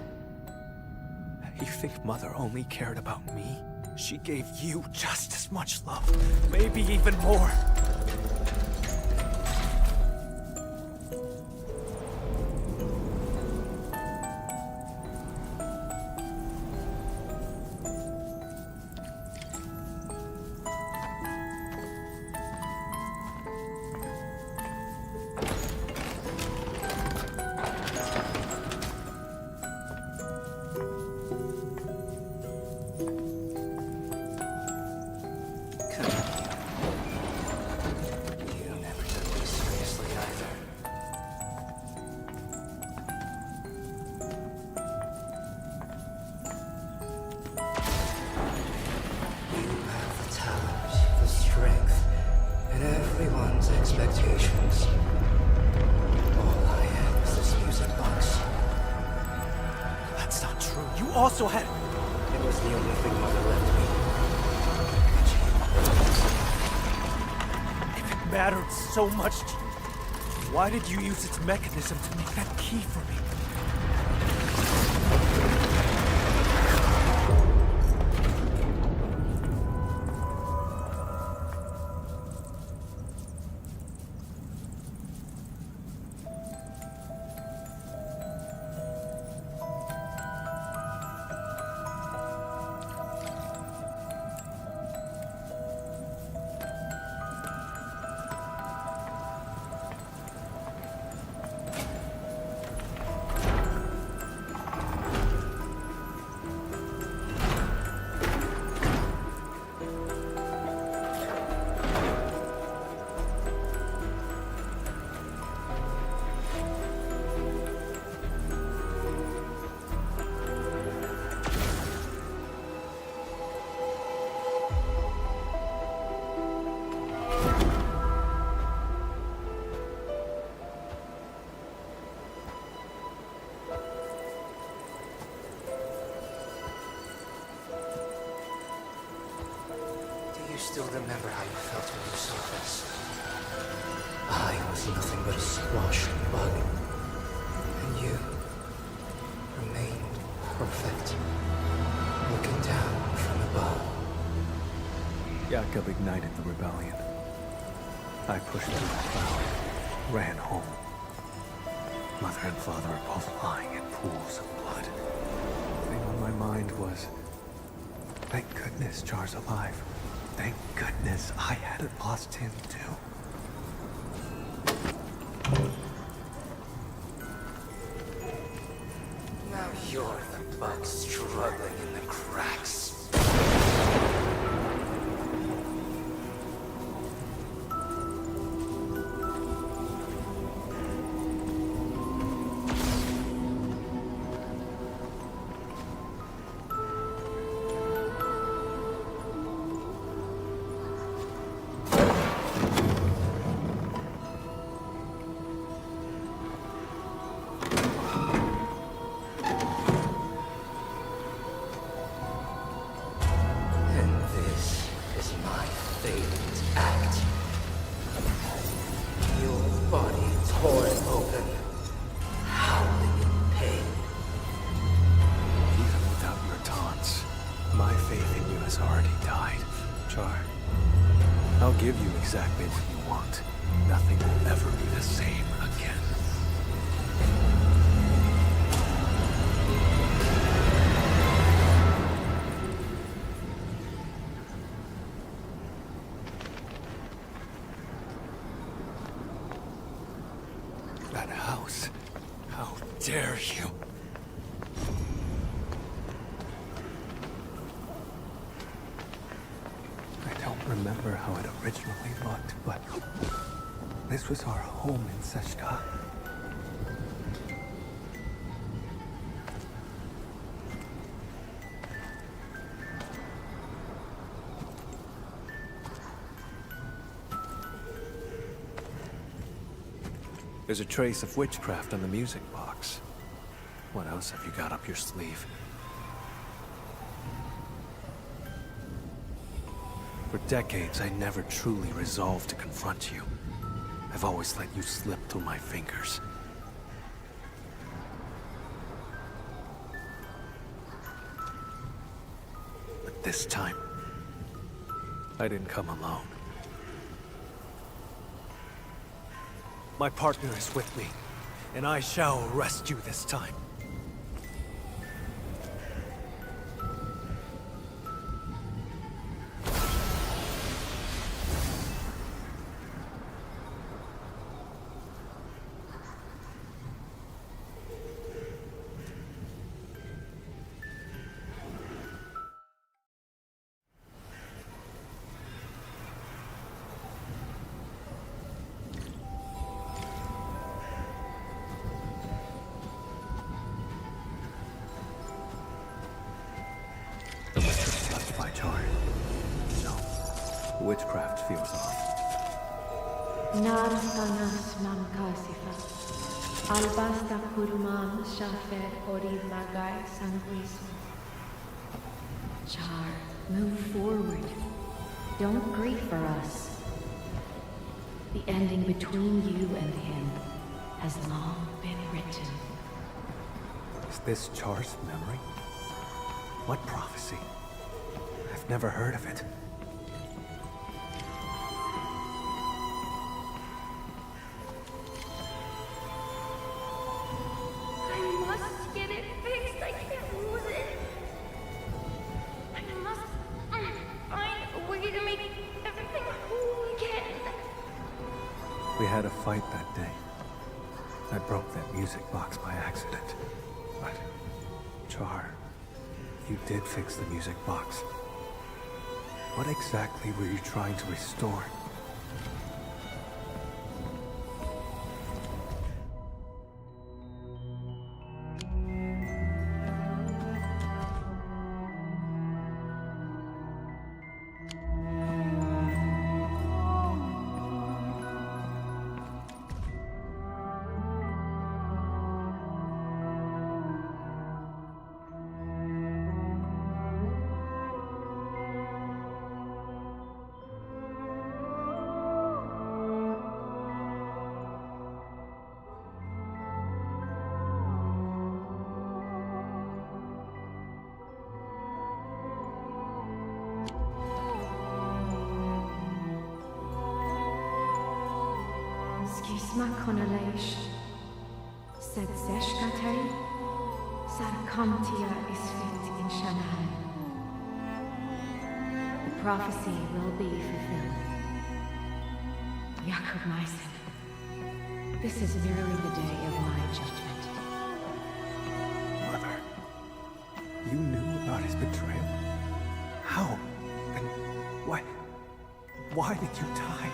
You think Mother only cared about me? She gave you just as much love, maybe even more. You never took me seriously either. You have the talent, the strength, and everyone's expectations. All I had was this music box. That's not true. You also had... It was the only thing Mother left me. If it mattered so much to you, why did you use its mechanism to make that key for me? Do you still remember how you felt when you saw this? I was nothing but a squashing bug. And you remained perfect, looking down from above. Jacob ignited the rebellion. I pushed through the cloud, ran home. Mother and father are both lying in pools of blood. The thing on my mind was, thank goodness Jar's alive. Thank goodness I hadn't lost him too. Now you're the bug struggling in the cracks. I'll give you exactly what you want. Nothing will ever be the same again. That house. How dare you? I don't remember how it originally looked, but this was our home in Seshka. There's a trace of witchcraft on the music box. What else have you got up your sleeve? For decades, I never truly resolved to confront you. I've always let you slip through my fingers. But this time, I didn't come alone. My partner is with me, and I shall arrest you this time. Witchcraft feels off. Narsanas mamkasifa. Albasta kurman shafer orid magai sanguiso. Char, move forward. Don't grieve for us. The ending between you and him has long been written. Is this Char's memory? What prophecy? I've never heard of it. We had a fight that day. I broke that music box by accident. But, Char, you did fix the music box. What exactly were you trying to restore? Skisma konalesh. Sed seshkatei. Sarkamtia is fit in Shanai. The prophecy will be fulfilled. Jakob Meisen, this is merely the day of my judgment. Mother, you knew about his betrayal? How? And why did you die?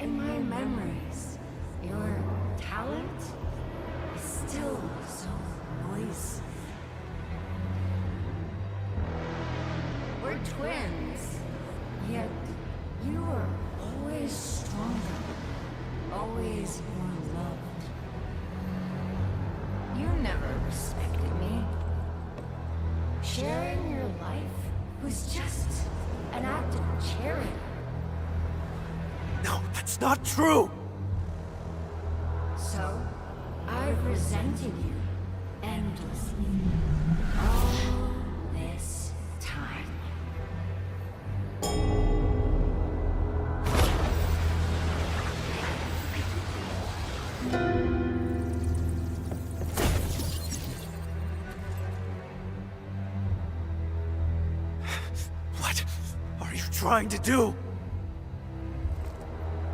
in my memories, your talent is still so noisy. We're twins, yet you are always stronger, always more loved. You never respected me. Sharing your life was just an act of charity. No, that's not true! So, I've resented you endlessly. All this time. What are you trying to do?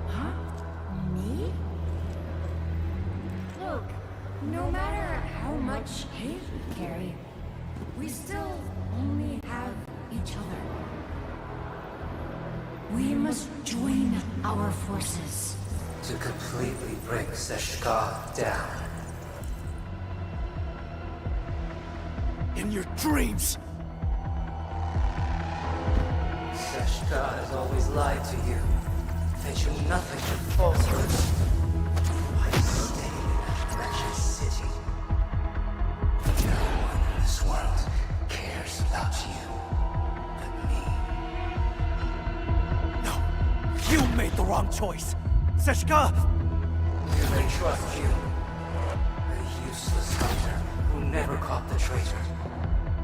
Huh? Me? Look, no matter how much hate we carry, we still only have each other. We must join our forces. To completely bring Seshka down. In your dreams! Seshka has always lied to you, fed you nothing but falsehoods. Why stay in that wretched city? No one in this world cares about you but me. No, you made the wrong choice! Seshka! You may trust you, a useless hunter who never caught the traitor.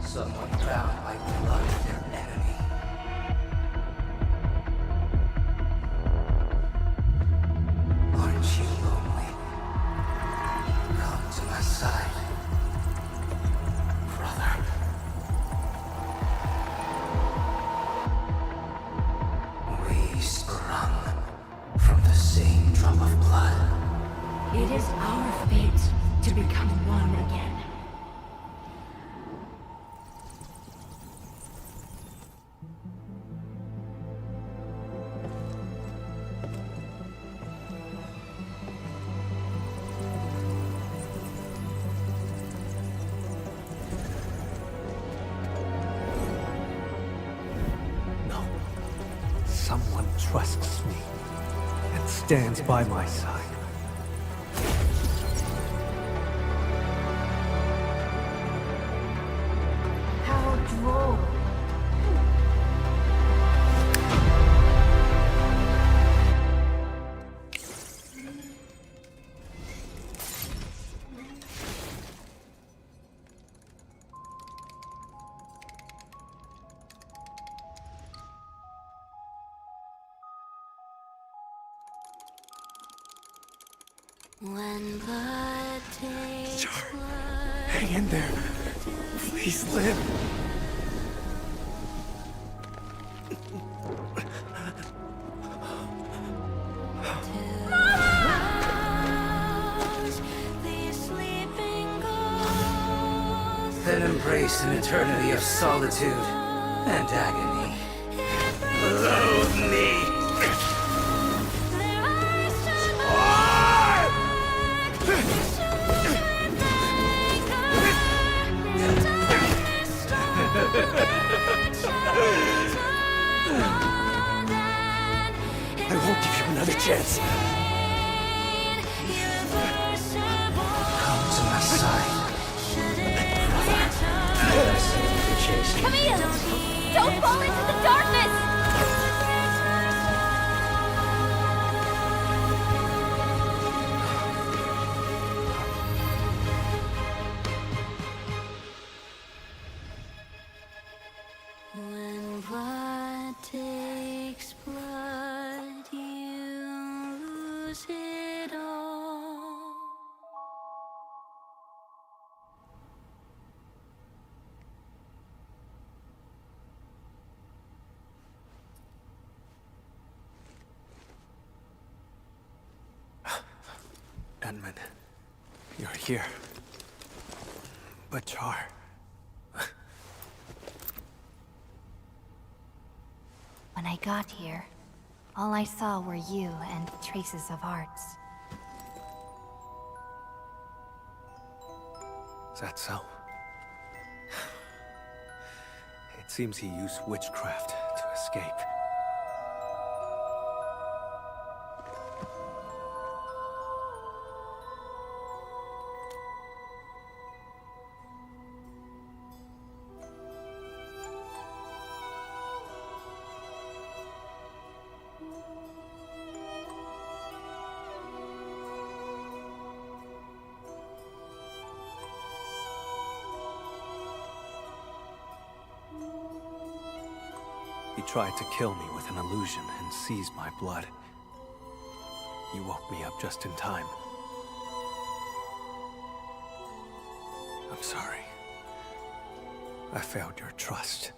Someone bound by blood of their enemy. Aren't you lonely? Come to my side, brother. We sprung from the same drop of blood. It is our fate to become one again. No. Someone trusts me and stands by my side. How droll. When blood takes Char, blood, hang in there. Please live. these sleeping ghosts. Then embrace an eternity of solitude and agony. Loathe me! Their eyes turn I won't give you another chance. Come to my side. Brother, save the chase. Camille! Don't fall into the darkness! When blood takes blood, you lose it all. Endman, you're here. But Char... When I got here, All I saw were you and traces of arts. Is that so? It seems he used witchcraft to escape. He tried to kill me with an illusion and seize my blood. You woke me up just in time. I'm sorry. I failed your trust.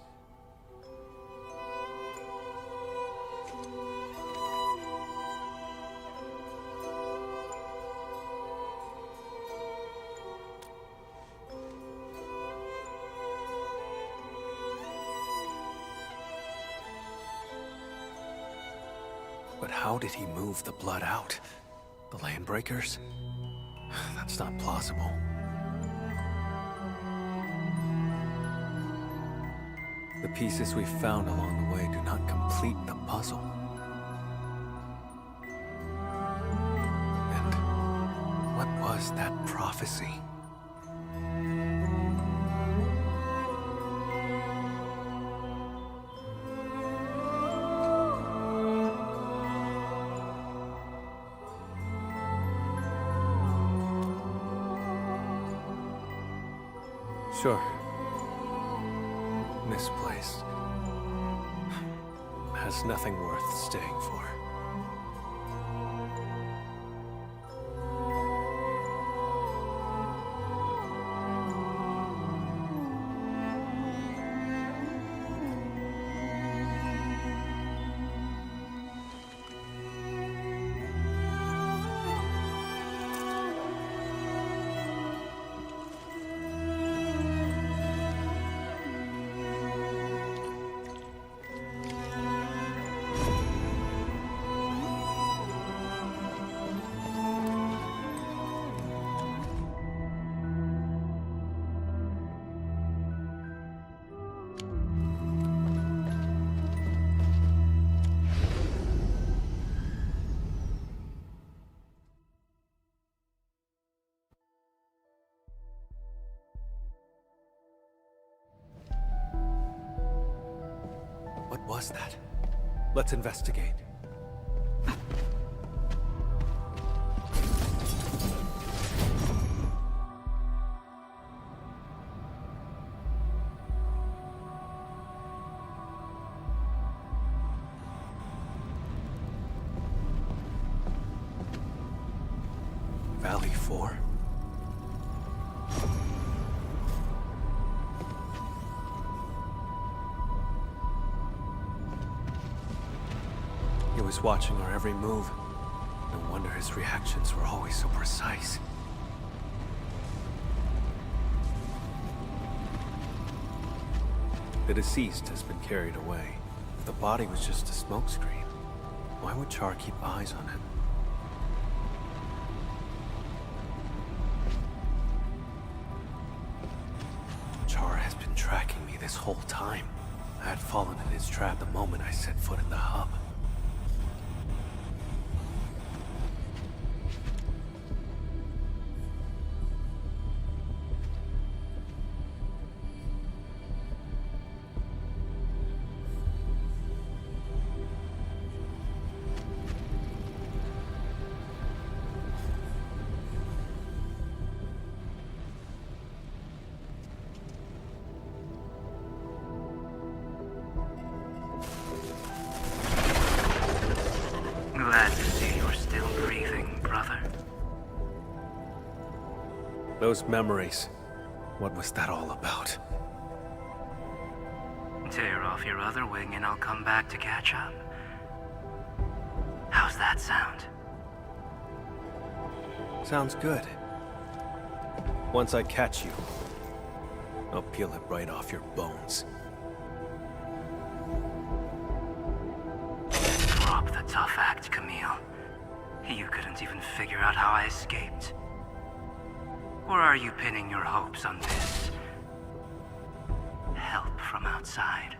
But how did he move the blood out? The Landbreakers? That's not plausible. The pieces we found along the way do not complete the puzzle. And what was that prophecy? Sure. Misplaced. Has nothing worth staying for. What was that? Let's investigate. Valley 4? He was watching our every move. No wonder his reactions were always so precise. The deceased has been carried away. If the body was just a smokescreen, why would Char keep eyes on him? Char has been tracking me this whole time. I had fallen in his trap the moment I set foot in the hub. Glad to see you're still breathing, brother. Those memories. What was that all about? Tear off your other wing and I'll come back to catch up. How's that sound? Sounds good. Once I catch you, I'll peel it right off your bones. Drop the You couldn't even figure out how I escaped. Or are you pinning your hopes on this? Help from outside.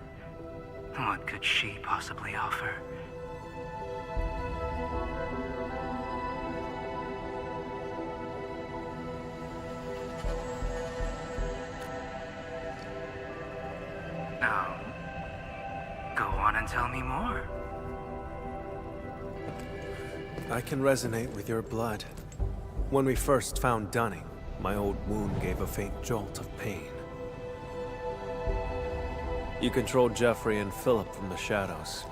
What could she possibly offer? Oh. Go on and tell me more. I can resonate with your blood. When we first found Dunning, my old wound gave a faint jolt of pain. You controlled Jeffrey and Philip from the shadows,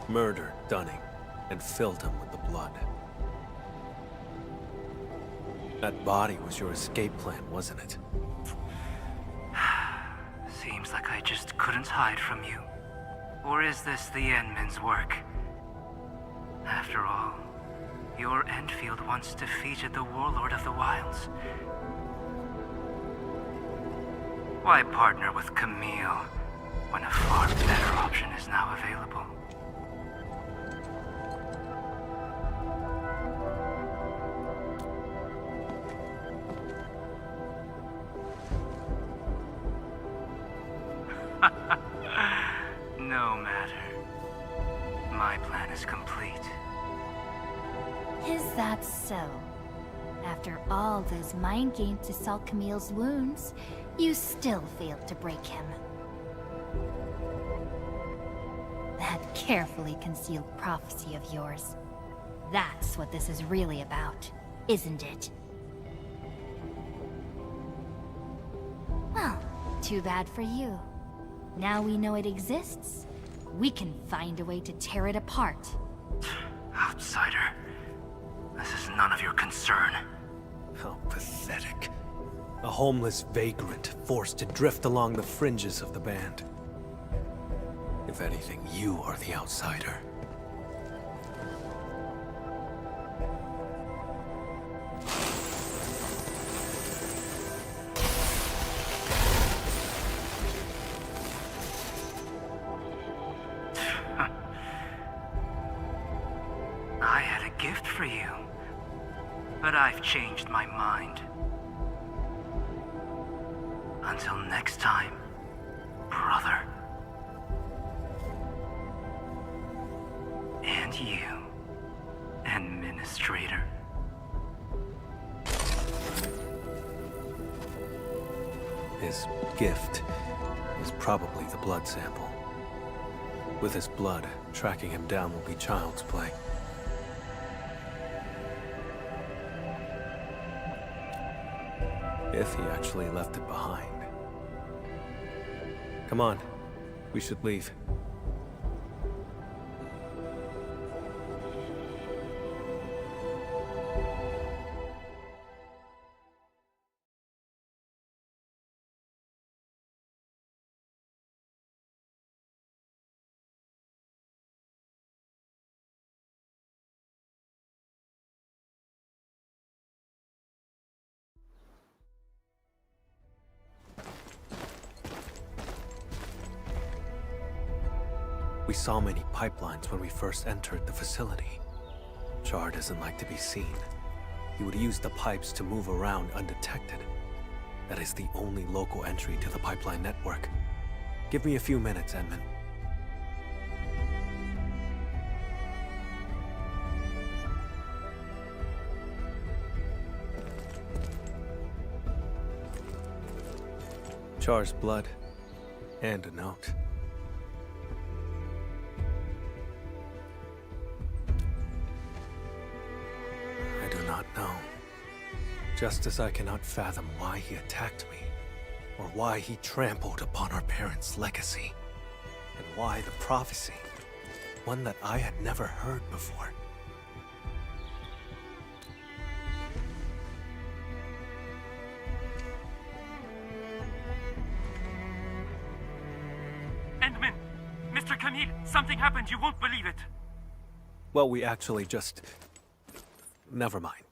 murdered Dunning, and filled him with the blood. That body was your escape plan, wasn't it? Seems like I just couldn't hide from you. Or is this the Endmen's work? After all, your Endfield once defeated the Warlord of the Wilds. Why partner with Camille when a far better option is now available? No matter. My plan is complete. Is that so? After all those mind games to salve Camille's wounds, you still failed to break him. That carefully concealed prophecy of yours. That's what this is really about, isn't it? Well, too bad for you. Now we know it exists, we can find a way to tear it apart. Outsider. This is none of your concern. How pathetic. A homeless vagrant forced to drift along the fringes of the band. If anything, you are the outsider. I had a gift for you, but I've changed my mind. Until next time, brother. And you, Administrator. His gift is probably the blood sample. With his blood, tracking him down will be child's play. If he actually left it behind. Come on, we should leave. We saw many pipelines when we first entered the facility. Char doesn't like to be seen. He would use the pipes to move around undetected. That is the only local entry to the pipeline network. Give me a few minutes, Edmund. Char's blood, and a note. I do not know. Just as I cannot fathom why he attacked me, or why he trampled upon our parents' legacy, and why the prophecy, one that I had never heard before. Endman! Mr. Camille, something happened, you won't believe it. Well, we actually just... Never mind.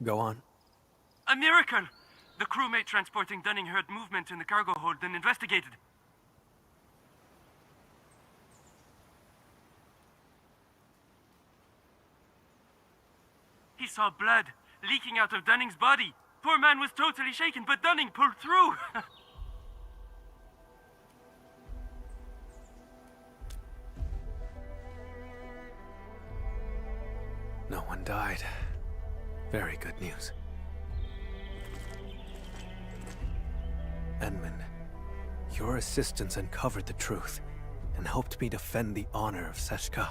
Go on. A miracle! The crewmate transporting Dunning heard movement in the cargo hold and investigated. saw blood leaking out of Dunning's body. Poor man was totally shaken, but Dunning pulled through. No one died. Very good news. Edmund, your assistance uncovered the truth and helped me defend the honor of Seshka.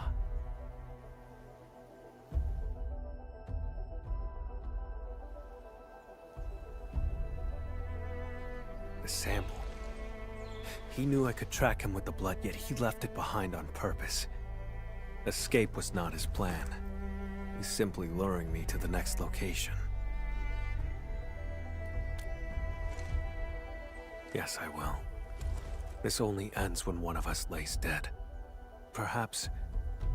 The sample. He knew I could track him with the blood, yet he left it behind on purpose. Escape was not his plan. He's simply luring me to the next location. Yes, I will. This only ends when one of us lays dead. Perhaps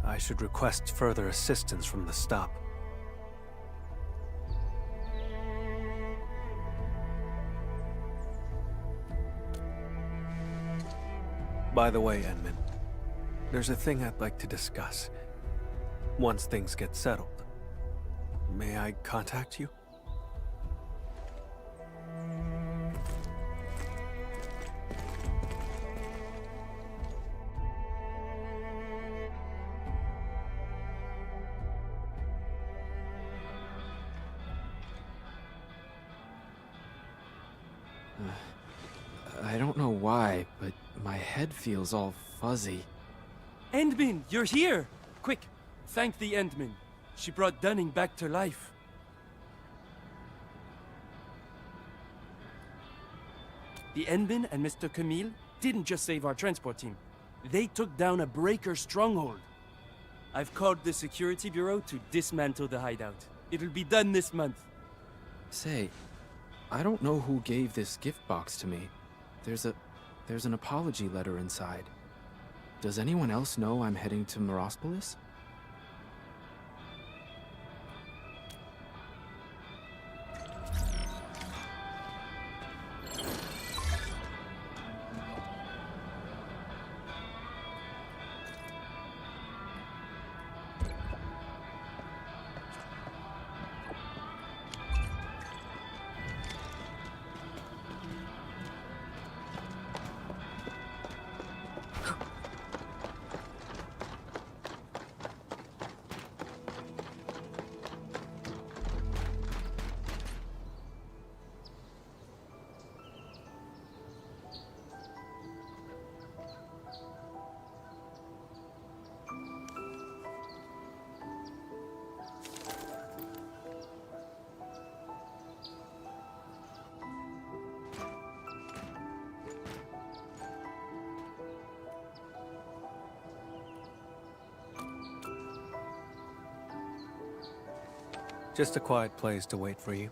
I should request further assistance from the stop. By the way, Edmund, there's a thing I'd like to discuss. Once things get settled, may I contact you? I don't know why, but my head feels all fuzzy. Endmin, you're here! Quick, thank the Endmin. She brought Dunning back to life. The Endmin and Mr. Camille didn't just save our transport team. They took down a breaker stronghold. I've called the security bureau to dismantle the hideout. It'll be done this month. Say, I don't know who gave this gift box to me. There's an apology letter inside. Does anyone else know I'm heading to Morospolis? Just a quiet place to wait for you.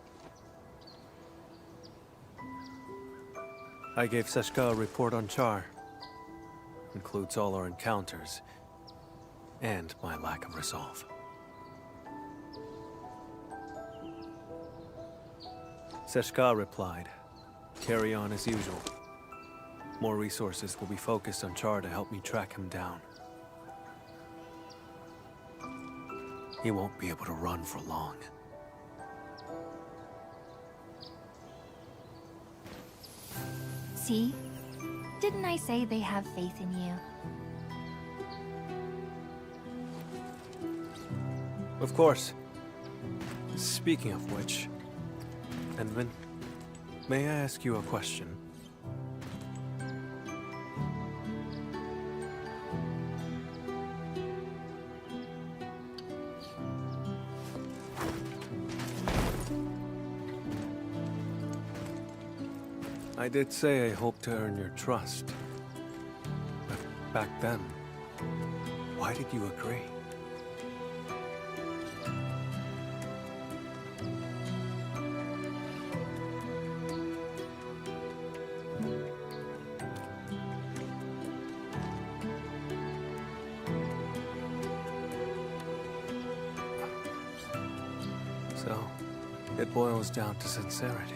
I gave Seshka a report on Char. Includes all our encounters, and my lack of resolve. Seshka replied, "Carry on as usual. More resources will be focused on Char to help me track him down. He won't be able to run for long." See? Didn't I say they have faith in you? Of course. Speaking of which, Edmund, may I ask you a question? I did say I hoped to earn your trust. But back then, why did you agree? So, it boils down to sincerity.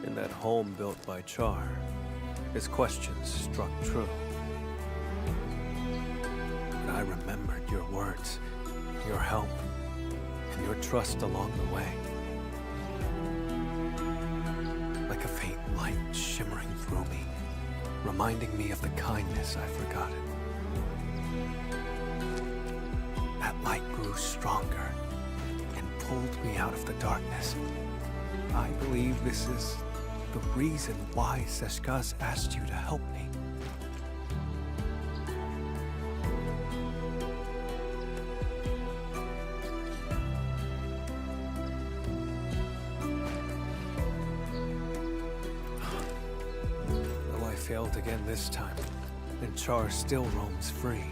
In that home built by Char, his questions struck true. But I remembered your words. your help, and your trust along the way. Like a faint light shimmering through me, reminding me of the kindness I've forgotten. That light grew stronger and pulled me out of the darkness. I believe this is the reason why Seshka's asked you to help me. Though I failed again this time, and Char still roams free.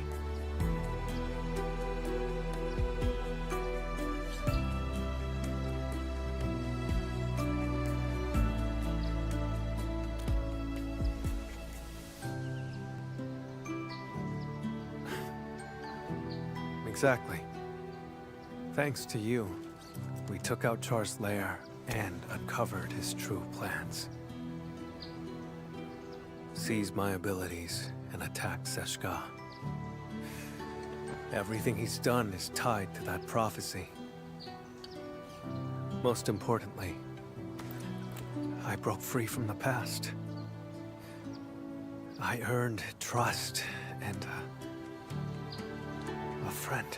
Exactly. Thanks to you, we took out Char's lair and uncovered his true plans. Seized my abilities and attacked Seshka. Everything he's done is tied to that prophecy. Most importantly, I broke free from the past. I earned trust and a friend.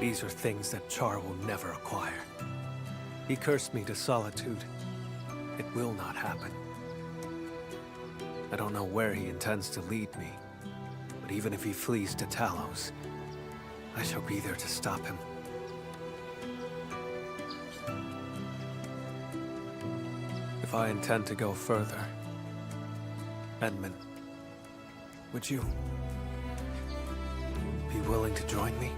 These are things that Char will never acquire. He cursed me to solitude. It will not happen. I don't know where he intends to lead me, but even if he flees to Talos, I shall be there to stop him. If I intend to go further, Edmund, would you be willing to join me?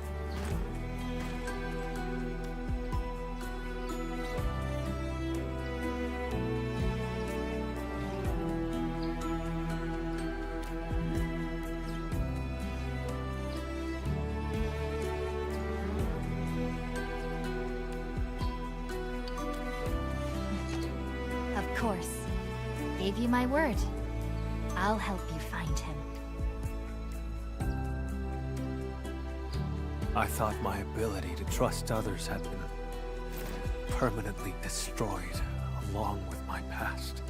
Of course. Gave you my word. I'll help you find him. I thought my ability to trust others had been permanently destroyed along with my past.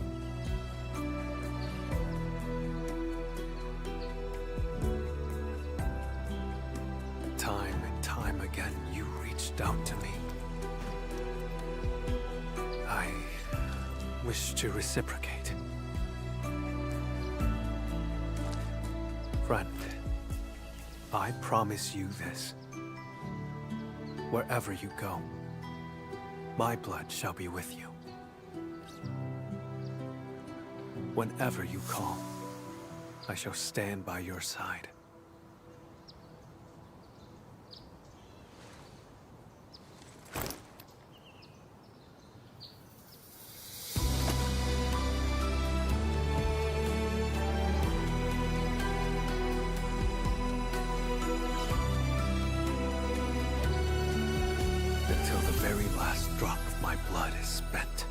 Time and time again, you reached out to me. I wish to reciprocate. Friend, I promise you this. Wherever you go, my blood shall be with you. Whenever you call, I shall stand by your side. Until the very last drop of my blood is spent.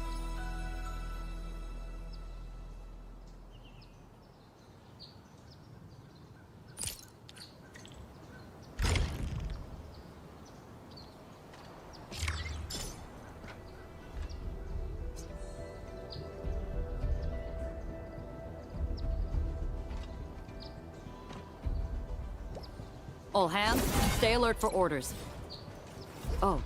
All hands, stay alert for orders. Oh,